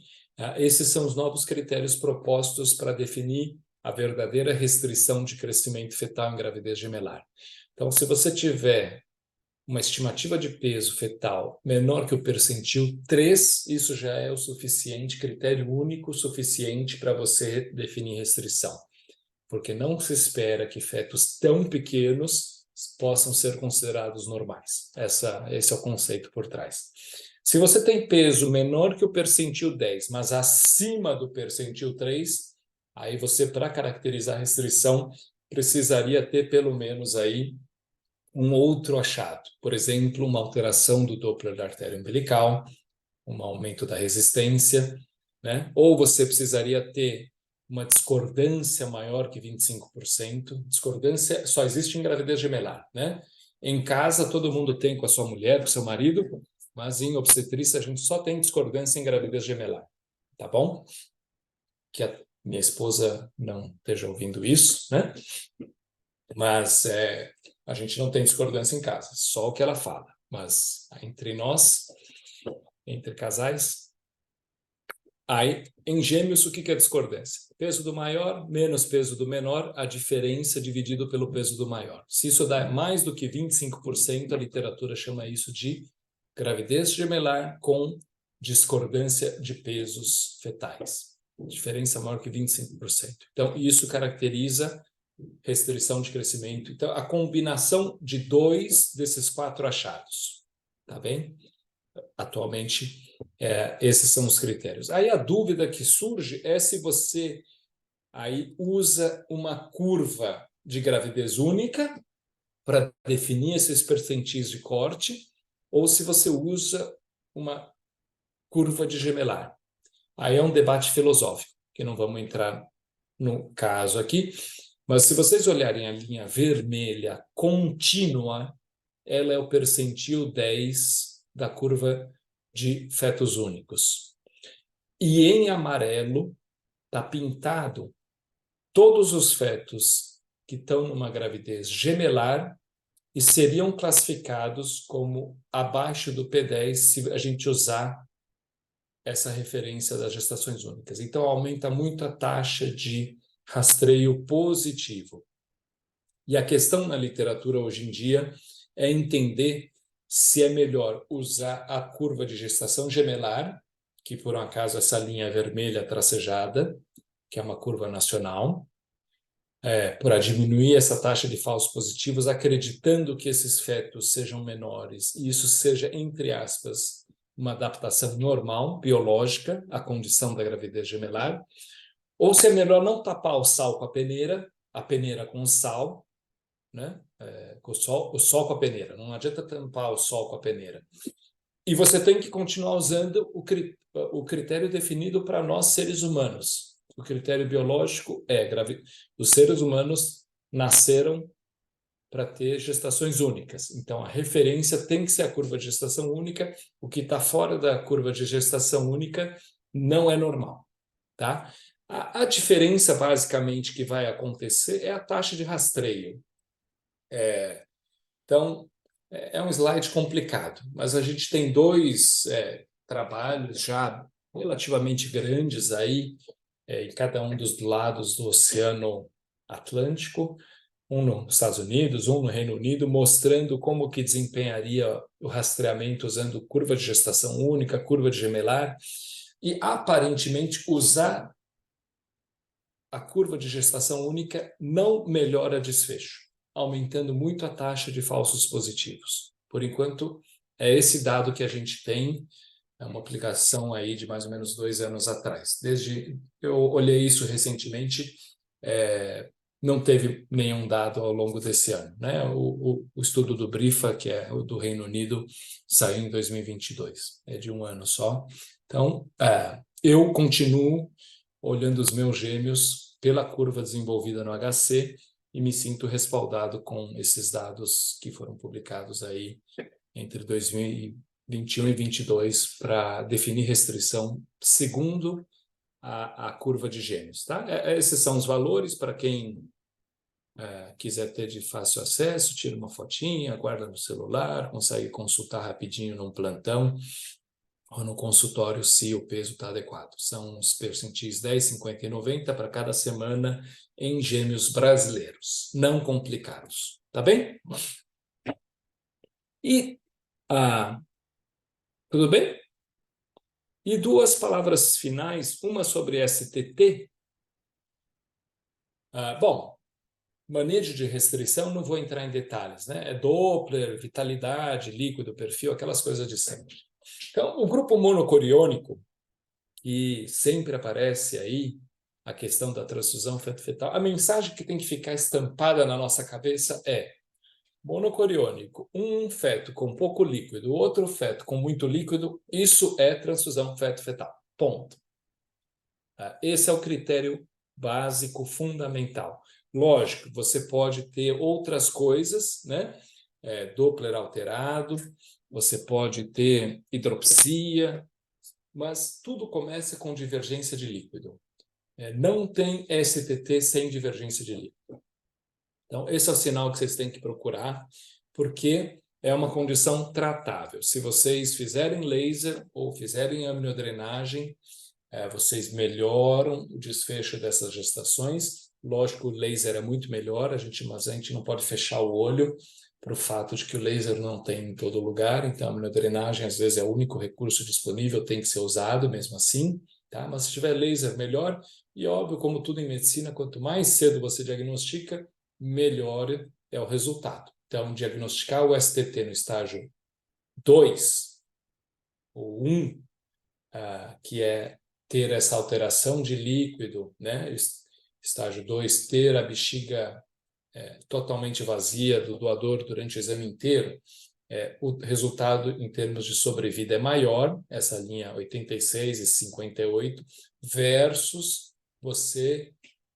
esses são os novos critérios propostos para definir a verdadeira restrição de crescimento fetal em gravidez gemelar. Então, se você tiver uma estimativa de peso fetal menor que o percentil 3, isso já é o suficiente, critério único suficiente para você definir restrição. Porque não se espera que fetos tão pequenos possam ser considerados normais. Esse é o conceito por trás. Se você tem peso menor que o percentil 10, mas acima do percentil 3, aí você, para caracterizar a restrição, precisaria ter pelo menos aí um outro achado. Por exemplo, uma alteração do Doppler da artéria umbilical, um aumento da resistência, né? Ou você precisaria ter uma discordância maior que 25%. Discordância só existe em gravidez gemelar, né? Em casa, todo mundo tem com a sua mulher, com o seu marido, mas em obstetrícia a gente só tem discordância em gravidez gemelar, tá bom? Que a minha esposa não esteja ouvindo isso, né? Mas a gente não tem discordância em casa, só o que ela fala. Mas entre nós, entre casais, aí em gêmeos o que é discordância? Peso do maior menos peso do menor, a diferença dividido pelo peso do maior. Se isso dá mais do que 25%, a literatura chama isso de gravidez gemelar com discordância de pesos fetais. Diferença maior que 25%. Então, isso caracteriza restrição de crescimento. Então, a combinação de 2 desses 4 achados. Tá bem? Atualmente, esses são os critérios. Aí a dúvida que surge é se você aí usa uma curva de gravidez única para definir esses percentis de corte, ou se você usa uma curva de gemelar. Aí é um debate filosófico, que não vamos entrar no caso aqui, mas se vocês olharem a linha vermelha contínua, ela é o percentil 10 da curva de fetos únicos. E em amarelo está pintado todos os fetos que estão numa gravidez gemelar e seriam classificados como abaixo do P10 se a gente usar essa referência das gestações únicas. Então, aumenta muito a taxa de rastreio positivo. E a questão na literatura hoje em dia é entender se é melhor usar a curva de gestação gemelar, que por um acaso essa linha vermelha tracejada, que é uma curva nacional, para diminuir essa taxa de falsos positivos, acreditando que esses fetos sejam menores, e isso seja, entre aspas, uma adaptação normal, biológica, à condição da gravidez gemelar, ou se é melhor não tapar o sal com a peneira com o sal, né? O sol com a peneira. Não adianta tampar o sol com a peneira. E você tem que continuar usando o critério definido para nós, seres humanos. O critério biológico os seres humanos nasceram para ter gestações únicas. Então, a referência tem que ser a curva de gestação única. O que está fora da curva de gestação única não é normal, tá? A diferença, basicamente, que vai acontecer é a taxa de rastreio. Então, é um slide complicado, mas a gente tem 2 trabalhos já relativamente grandes aí, em cada um dos lados do Oceano Atlântico, um nos Estados Unidos, um no Reino Unido, mostrando como que desempenharia o rastreamento usando curva de gestação única, curva de gemelar, e aparentemente usar a curva de gestação única não melhora desfecho, aumentando muito a taxa de falsos positivos. Por enquanto, é esse dado que a gente tem, é uma aplicação aí de mais ou menos 2 anos atrás. Desde eu olhei isso recentemente, não teve nenhum dado ao longo desse ano, né? O estudo do BRIFA, que é o do Reino Unido, saiu em 2022, é de 1 ano só. Então, eu continuo olhando os meus gêmeos pela curva desenvolvida no HC e me sinto respaldado com esses dados que foram publicados aí entre 2021 e 2022 para definir restrição segundo a curva de gêmeos, tá? Esses são os valores para quem quiser ter de fácil acesso, tira uma fotinha, guarda no celular, consegue consultar rapidinho num plantão ou no consultório se o peso está adequado. São os percentis 10, 50 e 90 para cada semana em gêmeos brasileiros, não complicados, tá bem? E, tudo bem? E 2 palavras finais, uma sobre STT. Bom, manejo de restrição, não vou entrar em detalhes, né? É Doppler, vitalidade, líquido, perfil, aquelas coisas de sempre. Então, o grupo monocoriônico, que sempre aparece aí, a questão da transfusão feto-fetal, a mensagem que tem que ficar estampada na nossa cabeça é: monocoriônico, um feto com pouco líquido, outro feto com muito líquido, isso é transfusão feto-fetal. Ponto. Esse é o critério básico, fundamental. Lógico, você pode ter outras coisas, né? Doppler alterado, você pode ter hidropsia, mas tudo começa com divergência de líquido. Não tem STT sem divergência de líquido. Então, esse é o sinal que vocês têm que procurar, porque é uma condição tratável. Se vocês fizerem laser ou fizerem amniodrenagem, vocês melhoram o desfecho dessas gestações. Lógico, o laser é muito melhor, mas a gente não pode fechar o olho para o fato de que o laser não tem em todo lugar, então a amniodrenagem às vezes é o único recurso disponível, tem que ser usado mesmo assim, tá? Mas se tiver laser, melhor. E óbvio, como tudo em medicina, quanto mais cedo você diagnostica, melhor é o resultado. Então, diagnosticar o STT no estágio 2 ou 1, que é ter essa alteração de líquido, né? Estágio 2, ter a bexiga totalmente vazia do doador durante o exame inteiro, o resultado em termos de sobrevida é maior, essa linha 86 e 58, versus você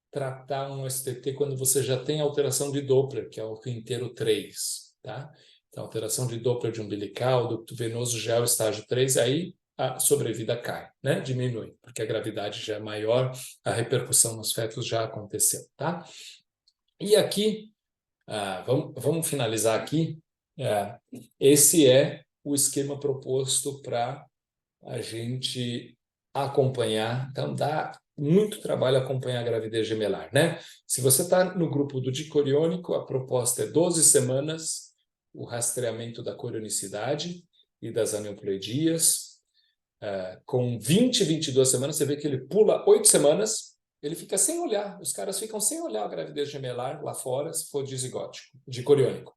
tratar um STT quando você já tem alteração de Doppler, que é o inteiro 3, tá? Então, alteração de Doppler de umbilical, ducto venoso já é o estágio 3, aí a sobrevida cai, né? Diminui, porque a gravidade já é maior, a repercussão nos fetos já aconteceu, tá? E aqui, vamos finalizar aqui. Esse é o esquema proposto para a gente acompanhar. Então, dá muito trabalho acompanhar a gravidez gemelar, né? Se você está no grupo do dicoriônico, a proposta é 12 semanas, o rastreamento da corionicidade e das aneuploidias. Com 20, 22 semanas, você vê que ele pula 8 semanas, ele fica sem olhar, os caras ficam sem olhar a gravidez gemelar lá fora, se for dizigótico, dicoriônico.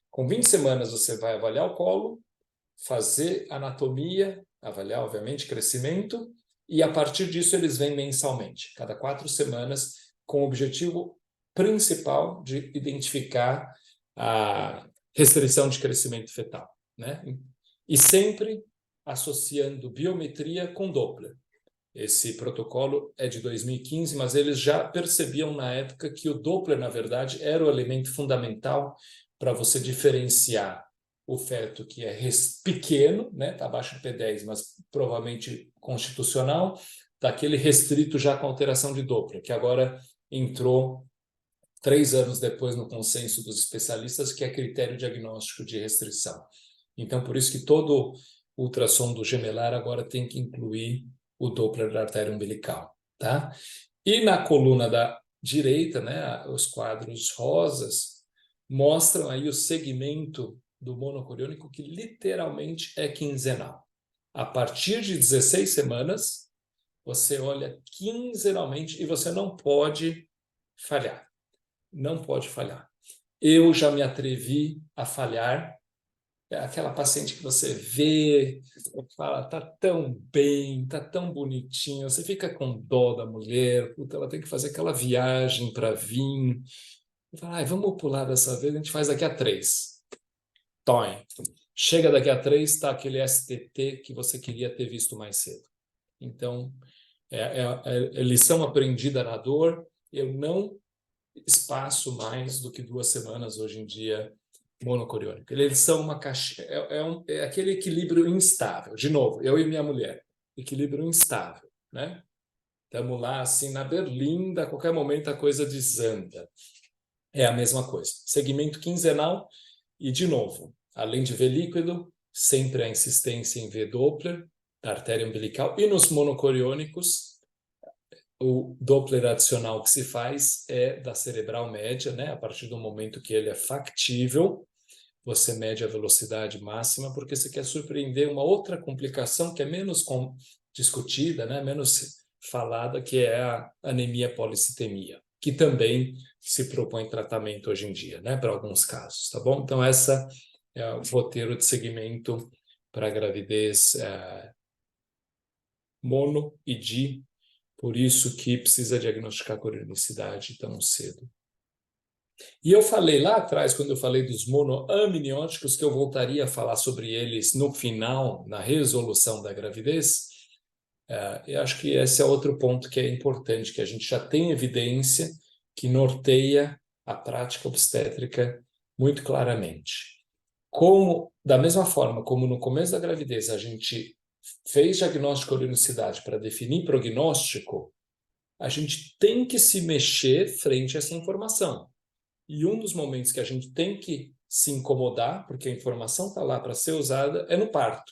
Com 20 semanas, você vai avaliar o colo, fazer anatomia, avaliar, obviamente, crescimento, e a partir disso eles vêm mensalmente, cada 4 semanas, com o objetivo principal de identificar a restrição de crescimento fetal, né? E sempre associando biometria com Doppler. Esse protocolo é de 2015, mas eles já percebiam na época que o Doppler, na verdade, era o elemento fundamental para você diferenciar o feto que é pequeno, né, tá abaixo do P10, mas provavelmente constitucional, daquele restrito já com alteração de Doppler, que agora entrou 3 anos depois no consenso dos especialistas, que é critério diagnóstico de restrição. Então, por isso que todo ultrassom do gemelar agora tem que incluir o Doppler da artéria umbilical, tá? E na coluna da direita, né, os quadros rosas mostram aí o segmento do monocoriônico, que literalmente é quinzenal. A partir de 16 semanas, você olha quinzenalmente e você não pode falhar. Não pode falhar. Eu já me atrevi a falhar. É aquela paciente que você vê, fala, tá tão bem, tá tão bonitinho, você fica com dó da mulher, puta, ela tem que fazer aquela viagem para vir. Fala, ai, vamos pular dessa vez, a gente faz daqui a 3. Toim. Chega daqui a 3, tá aquele STT que você queria ter visto mais cedo. Então, é lição aprendida na dor. Eu não espaço mais do que 2 semanas hoje em dia monocoriônico. Eles são uma caixa, é aquele equilíbrio instável. De novo, eu e minha mulher, equilíbrio instável, né? Estamos lá assim na berlinda, a qualquer momento a coisa desanda. É a mesma coisa. Segmento quinzenal e, de novo, além de ver líquido, sempre a insistência em ver Doppler da artéria umbilical, e nos monocoriônicos o Doppler adicional que se faz é da cerebral média, né? A partir do momento que ele é factível, você mede a velocidade máxima, porque você quer surpreender uma outra complicação que é menos discutida, né? Menos falada, que é a anemia policitemia, que também se propõe tratamento hoje em dia, né? Para alguns casos, tá bom? Então, essa é o roteiro de segmento para gravidez mono e di. Por isso que precisa diagnosticar corionicidade tão cedo. E eu falei lá atrás, quando eu falei dos monoamnióticos, que eu voltaria a falar sobre eles no final, na resolução da gravidez. Eu acho que esse é outro ponto que é importante, que a gente já tem evidência que norteia a prática obstétrica muito claramente. Como, da mesma forma como no começo da gravidez a gente fez diagnóstico de corionicidade para definir prognóstico, a gente tem que se mexer frente a essa informação. E um dos momentos que a gente tem que se incomodar, porque a informação está lá para ser usada, é no parto.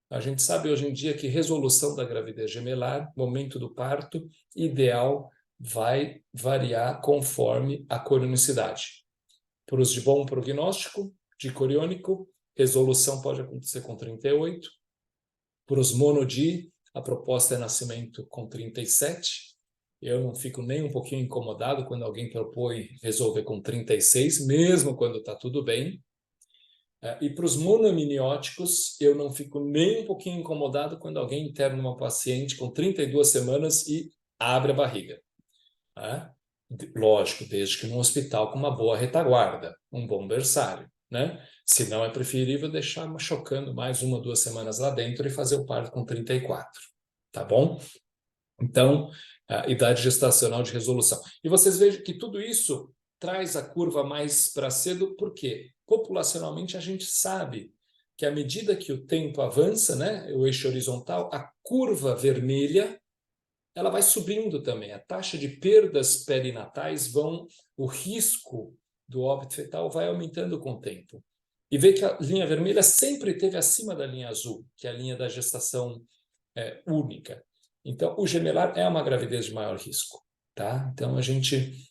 A gente sabe hoje em dia que resolução da gravidez gemelar, momento do parto, ideal, vai variar conforme a corionicidade. Para os de bom prognóstico, de coriônico, resolução pode acontecer com 38. Para os monodi, a proposta é nascimento com 37. Eu não fico nem um pouquinho incomodado quando alguém propõe resolver com 36, mesmo quando está tudo bem. E para os monoamnióticos, eu não fico nem um pouquinho incomodado quando alguém interna uma paciente com 32 semanas e abre a barriga. Lógico, desde que num hospital com uma boa retaguarda, um bom berçário, né? Se não, é preferível deixar chocando mais 1 ou 2 semanas lá dentro e fazer o parto com 34, tá bom? Então, a idade gestacional de resolução. E vocês vejam que tudo isso traz a curva mais para cedo, porque populacionalmente a gente sabe que à medida que o tempo avança, né, o eixo horizontal, a curva vermelha ela vai subindo também. A taxa de perdas perinatais o risco do óbito fetal vai aumentando com o tempo. E vê que a linha vermelha sempre esteve acima da linha azul, que é a linha da gestação única. Então, o gemelar é uma gravidez de maior risco, tá? Então, a gente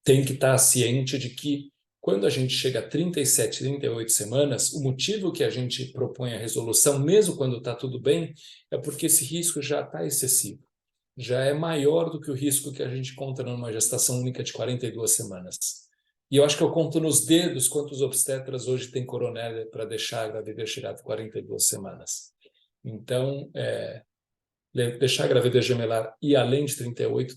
tem que estar ciente de que quando a gente chega a 37, 38 semanas, o motivo que a gente propõe a resolução, mesmo quando está tudo bem, é porque esse risco já está excessivo. Já é maior do que o risco que a gente conta numa gestação única de 42 semanas. E eu acho que eu conto nos dedos quantos obstetras hoje têm coronélia para deixar a gravidez chegar a 42 semanas. Então, deixar a gravidez gemelar e além de 38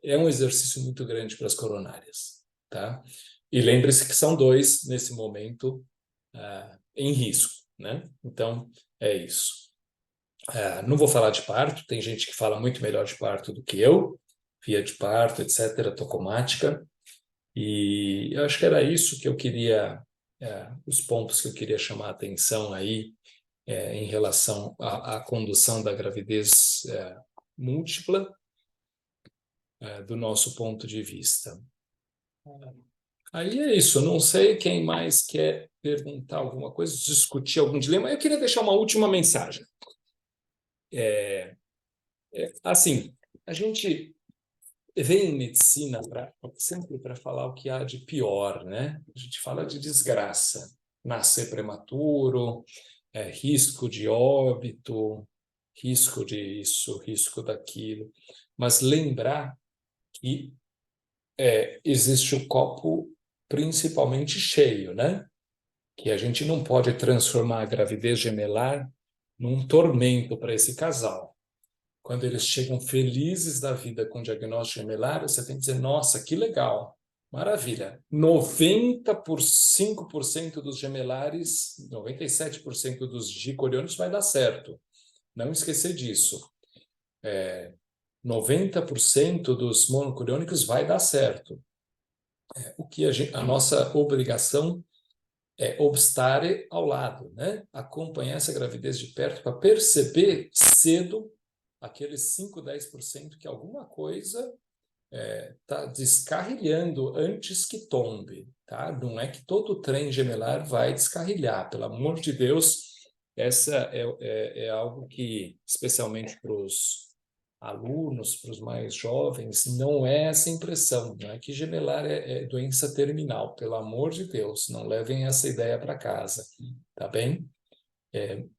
é um exercício muito grande para as coronárias, tá? E lembre-se que são 2, nesse momento, em risco, né? Então, é isso. Não vou falar de parto, tem gente que fala muito melhor de parto do que eu, via de parto, etc., tocomática, e eu acho que era isso que eu queria, os pontos que eu queria chamar a atenção aí, em relação à condução da gravidez múltipla, do nosso ponto de vista. Aí é isso, não sei quem mais quer perguntar alguma coisa, discutir algum dilema. Eu queria deixar uma última mensagem. Assim, a gente vem em medicina sempre para falar o que há de pior, né? A gente fala de desgraça, nascer prematuro, risco de óbito, risco disso, risco daquilo. Mas lembrar que existe o copo principalmente cheio, né? Que a gente não pode transformar a gravidez gemelar num tormento para esse casal. Quando eles chegam felizes da vida com o diagnóstico gemelar, você tem que dizer, nossa, que legal, maravilha. 95% dos gemelares, 97% dos dicoriônicos vai dar certo. Não esquecer disso. 90% dos monocoriônicos vai dar certo. O que a nossa obrigação é obstar ao lado, né? Acompanhar essa gravidez de perto para perceber cedo aqueles 5, 10% que alguma coisa está descarrilhando antes que tombe, tá? Não é que todo trem gemelar vai descarrilhar, pelo amor de Deus. Essa é algo que, especialmente para os alunos, para os mais jovens, não é essa impressão, não é que gemelar é doença terminal, pelo amor de Deus, não levem essa ideia para casa, tá bem?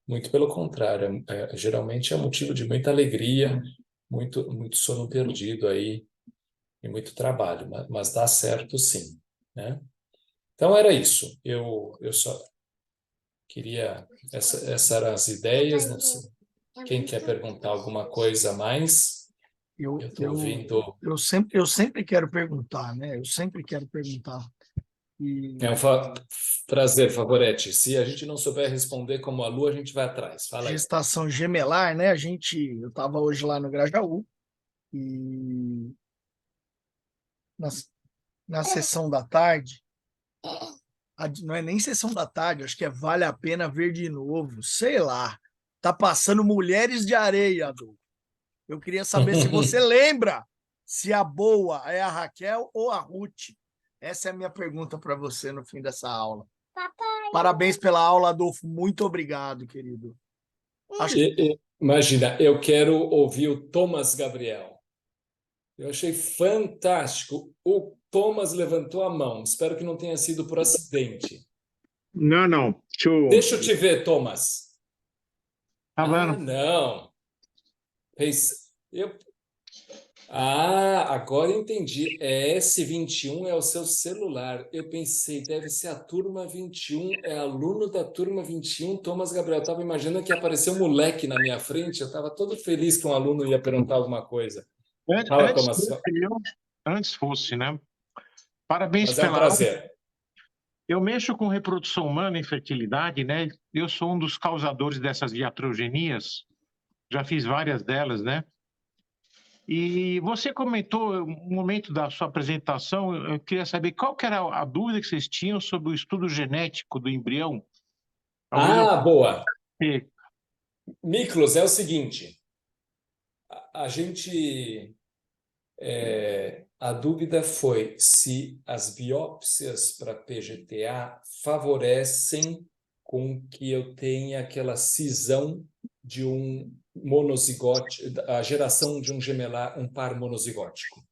Muito pelo contrário, geralmente é motivo de muita alegria, muito sono perdido aí e muito trabalho, mas dá certo sim, né? Então era isso, eu só queria, essas eram as ideias, não sei. Quem quer perguntar alguma coisa a mais? Eu estou ouvindo. Eu sempre quero perguntar, né? Eu sempre quero perguntar. E É um prazer, Favorete. Se a gente não souber responder como a Lu, a gente vai atrás. Fala aí. gestação gemelar, né? Eu estava hoje lá no Grajaú e na, na sessão da tarde, não é nem sessão da tarde, acho que vale a pena ver de novo, sei lá. Tá passando Mulheres de Areia, Adolfo. Eu queria saber se você lembra se a boa é a Raquel ou a Ruth. Essa é a minha pergunta para você no fim dessa aula. Parabéns pela aula, Adolfo. Muito obrigado, querido. Imagina, eu quero ouvir o Thomas Gabriel. Eu achei fantástico. O Thomas levantou a mão. Espero que não tenha sido por acidente. Não. Deixa eu te ver, Thomas. Tá vendo? Não. Agora entendi. S21 é o seu celular. Eu pensei, deve ser a turma 21, é aluno da turma 21, Thomas Gabriel. Estava imaginando que apareceu um moleque na minha frente, eu estava todo feliz que um aluno ia perguntar alguma coisa. Fala, Thomas. Antes fosse, né? Parabéns Mas é um pela aula. prazer. Eu mexo com reprodução humana e fertilidade, né? Eu sou um dos causadores dessas iatrogenias. Já fiz várias delas, né? E você comentou, no momento da sua apresentação, eu queria saber qual que era a dúvida que vocês tinham sobre o estudo genético do embrião. Boa. Miklos, é o seguinte, a gente... a dúvida foi se as biópsias para PGTA favorecem com que eu tenha aquela cisão de um monozigote, a geração de um gemelar, um par monozigótico.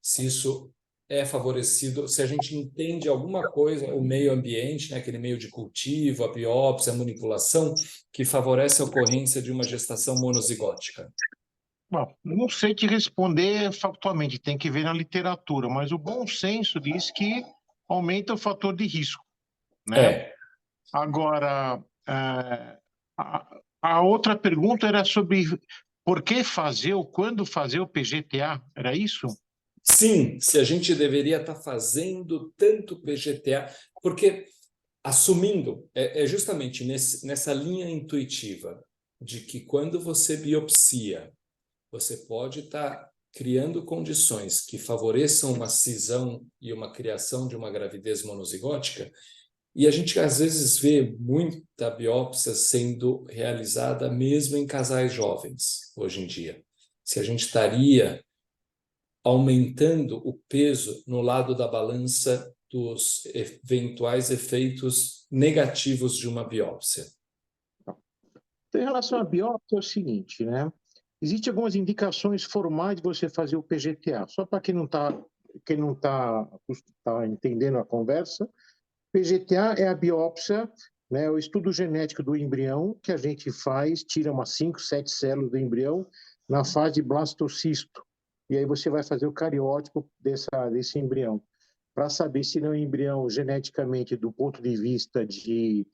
Se isso é favorecido, se a gente entende alguma coisa, o meio ambiente, né, aquele meio de cultivo, a biópsia, a manipulação, que favorece a ocorrência de uma gestação monozigótica. Bom, não sei te responder factualmente, tem que ver na literatura, mas o bom senso diz que aumenta o fator de risco, né? Agora, a outra pergunta era sobre por que fazer ou quando fazer o PGTA, era isso? Sim, se a gente deveria estar fazendo tanto PGTA, porque assumindo, justamente nessa linha intuitiva de que quando você biopsia, você pode estar criando condições que favoreçam uma cisão e uma criação de uma gravidez monozigótica, e a gente às vezes vê muita biópsia sendo realizada mesmo em casais jovens, hoje em dia. Se a gente estaria aumentando o peso no lado da balança dos eventuais efeitos negativos de uma biópsia. Então, em relação à biópsia, é o seguinte, né? Existem algumas indicações formais de você fazer o PGTA. Só para quem não tá entendendo a conversa, PGTA é a biópsia, né, o estudo genético do embrião que a gente faz, tira umas 5, 7 células do embrião na fase de blastocisto. E aí você vai fazer o cariótipo desse embrião, para saber se não é um embrião geneticamente, do ponto de vista de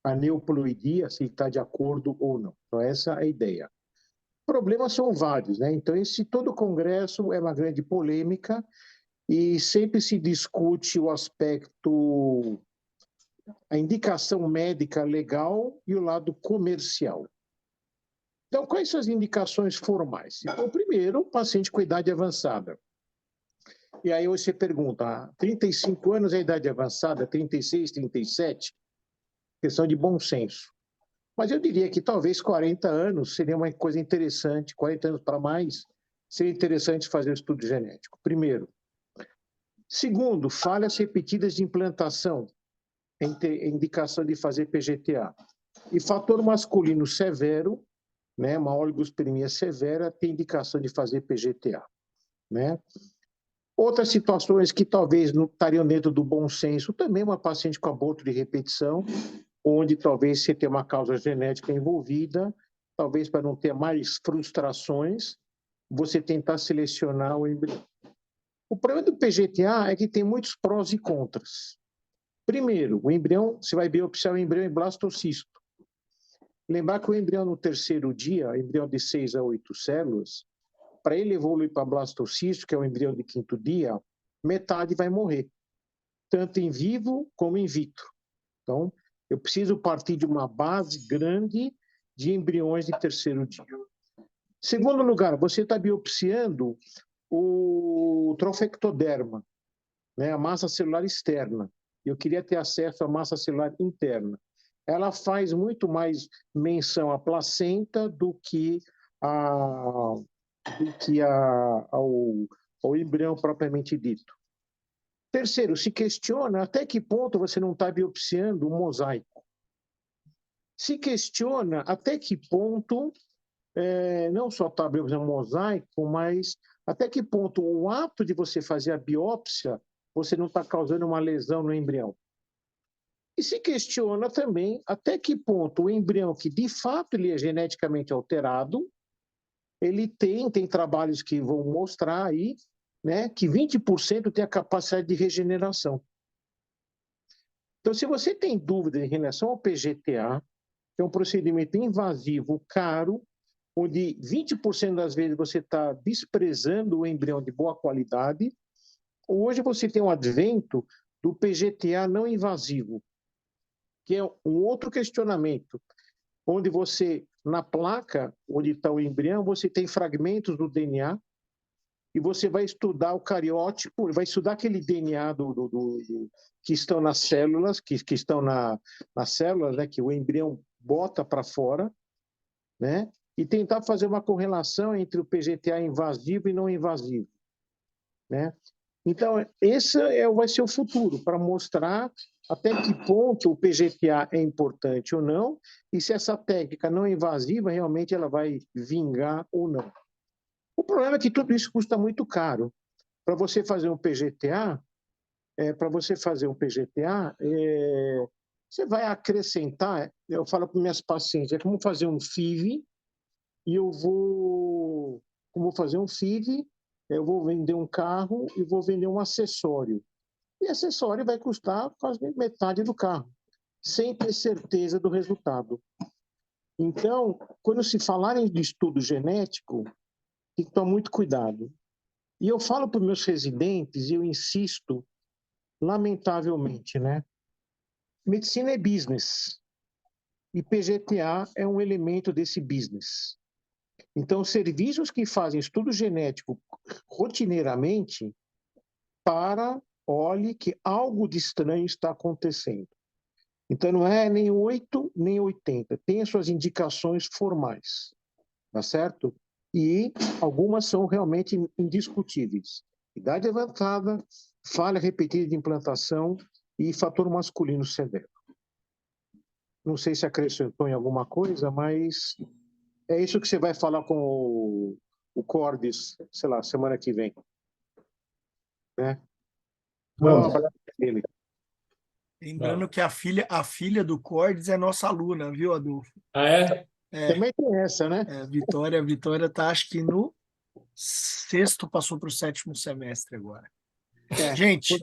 aneuploidia, se está de acordo ou não. Então, essa é a ideia. Problemas são vários, né? Então, todo congresso é uma grande polêmica e sempre se discute o aspecto, a indicação médica legal e o lado comercial. Então, quais são as indicações formais? Então, primeiro, paciente com idade avançada. E aí você pergunta, 35 anos é a idade avançada, 36, 37? Questão de bom senso. Mas eu diria que talvez 40 anos seria uma coisa interessante, 40 anos para mais, seria interessante fazer o estudo genético, primeiro. Segundo, falhas repetidas de implantação, indicação de fazer PGTA. E fator masculino severo, né, uma oligospermia severa, tem indicação de fazer PGTA, né? Outras situações que talvez não estariam dentro do bom senso, também uma paciente com aborto de repetição, onde talvez você tenha uma causa genética envolvida, talvez para não ter mais frustrações, você tentar selecionar o embrião. O problema do PGTA é que tem muitos prós e contras. Primeiro, o embrião, você vai biopsiar o embrião em blastocisto. Lembrar que o embrião no terceiro dia, embrião de 6 a 8 células, para ele evoluir para blastocisto, que é o embrião de 5º dia, metade vai morrer, tanto em vivo como in vitro. Então, eu preciso partir de uma base grande de embriões de terceiro dia. Segundo lugar, você está biopsiando o trofectoderma, né, a massa celular externa. Eu queria ter acesso à massa celular interna. Ela faz muito mais menção à placenta do que ao embrião propriamente dito. Terceiro, se questiona até que ponto você não está biopsiando um mosaico. Se questiona até que ponto, não só está biopsiando um mosaico, mas até que ponto o ato de você fazer a biópsia, você não está causando uma lesão no embrião. E se questiona também até que ponto o embrião, que de fato ele é geneticamente alterado, ele tem trabalhos que vão mostrar aí, né, que 20% tem a capacidade de regeneração. Então, se você tem dúvida em relação ao PGTA, que é um procedimento invasivo, caro, onde 20% das vezes você está desprezando o embrião de boa qualidade, hoje você tem um advento do PGTA não invasivo, que é um outro questionamento, onde você, na placa onde está o embrião, você tem fragmentos do DNA e você vai estudar o cariótipo, vai estudar aquele DNA que estão nas células, que estão nas células, né, que o embrião bota para fora, né, e tentar fazer uma correlação entre o PGTA invasivo e não invasivo, né? Então, esse vai ser o futuro, para mostrar até que ponto o PGTA é importante ou não, e se essa técnica não invasiva realmente ela vai vingar ou não. O problema é que tudo isso custa muito caro. Para você fazer um PGTA, você vai acrescentar, eu falo para minhas pacientes, é como fazer um FIV, e como fazer um FIV, eu vou vender um carro e vou vender um acessório. E acessório vai custar quase metade do carro, sem ter certeza do resultado. Então, quando se falarem de estudo genético, tem que tomar muito cuidado. E eu falo para os meus residentes, e eu insisto, lamentavelmente, né? Medicina é business. E PGTA é um elemento desse business. Então, serviços que fazem estudo genético rotineiramente, olhe que algo de estranho está acontecendo. Então, não é nem 8, nem 80. Tem as suas indicações formais, tá certo? E algumas são realmente indiscutíveis. Idade avançada, falha repetida de implantação e fator masculino severo. Não sei se acrescentou em alguma coisa, mas é isso que você vai falar com o Cordes, sei lá, semana que vem, né? Manda um Bom, abraço pra ele. Lembrando Não. que a filha do Cordes é nossa aluna, viu, Adolfo? Ah, é? Também tem essa, né? Vitória está, acho que no sexto, passou para o sétimo semestre agora. É, Gente,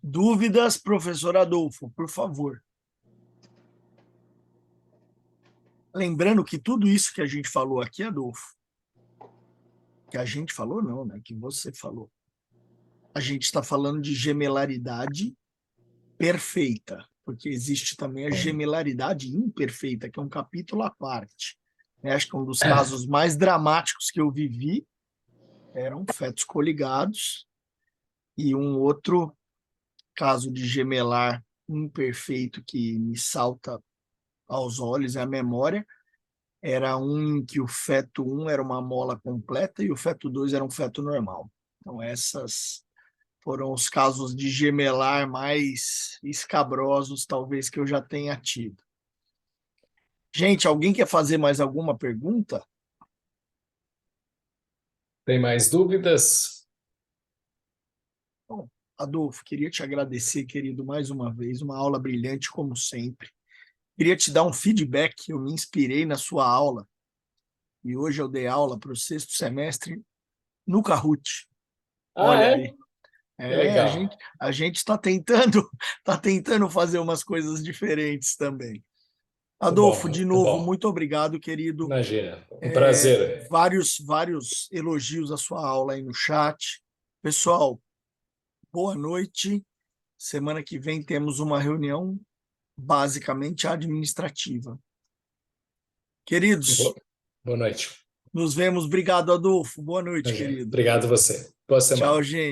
dúvidas, professor Adolfo, por favor. Lembrando que tudo isso que a gente falou aqui, Adolfo, que a gente falou não, né? Que você falou. A gente está falando de gemelaridade perfeita, porque existe também a gemelaridade imperfeita, que é um capítulo à parte. Acho que um dos casos mais dramáticos que eu vivi eram fetos coligados, e um outro caso de gemelar imperfeito que me salta aos olhos é a memória, era um em que o feto 1 era uma mola completa e o feto 2 era um feto normal. Então, essas foram os casos de gemelar mais escabrosos, talvez, que eu já tenha tido. Gente, alguém quer fazer mais alguma pergunta? Tem mais dúvidas? Bom, Adolfo, queria te agradecer, querido, mais uma vez, uma aula brilhante, como sempre. Queria te dar um feedback, eu me inspirei na sua aula, e hoje eu dei aula para o sexto semestre no Kahoot. Ah, Olha é? aí. Que legal. A gente está tentando, tá tentando fazer umas coisas diferentes também. Muito bom, Adolfo, de muito novo, bom. muito obrigado, querido. Imagina, um prazer. Vários elogios à sua aula aí no chat. Pessoal, boa noite. Semana que vem temos uma reunião basicamente administrativa. Queridos, Boa noite. nos vemos. Obrigado, Adolfo. Boa noite, Imagina. querido. Obrigado a você. Boa semana. Tchau, gente.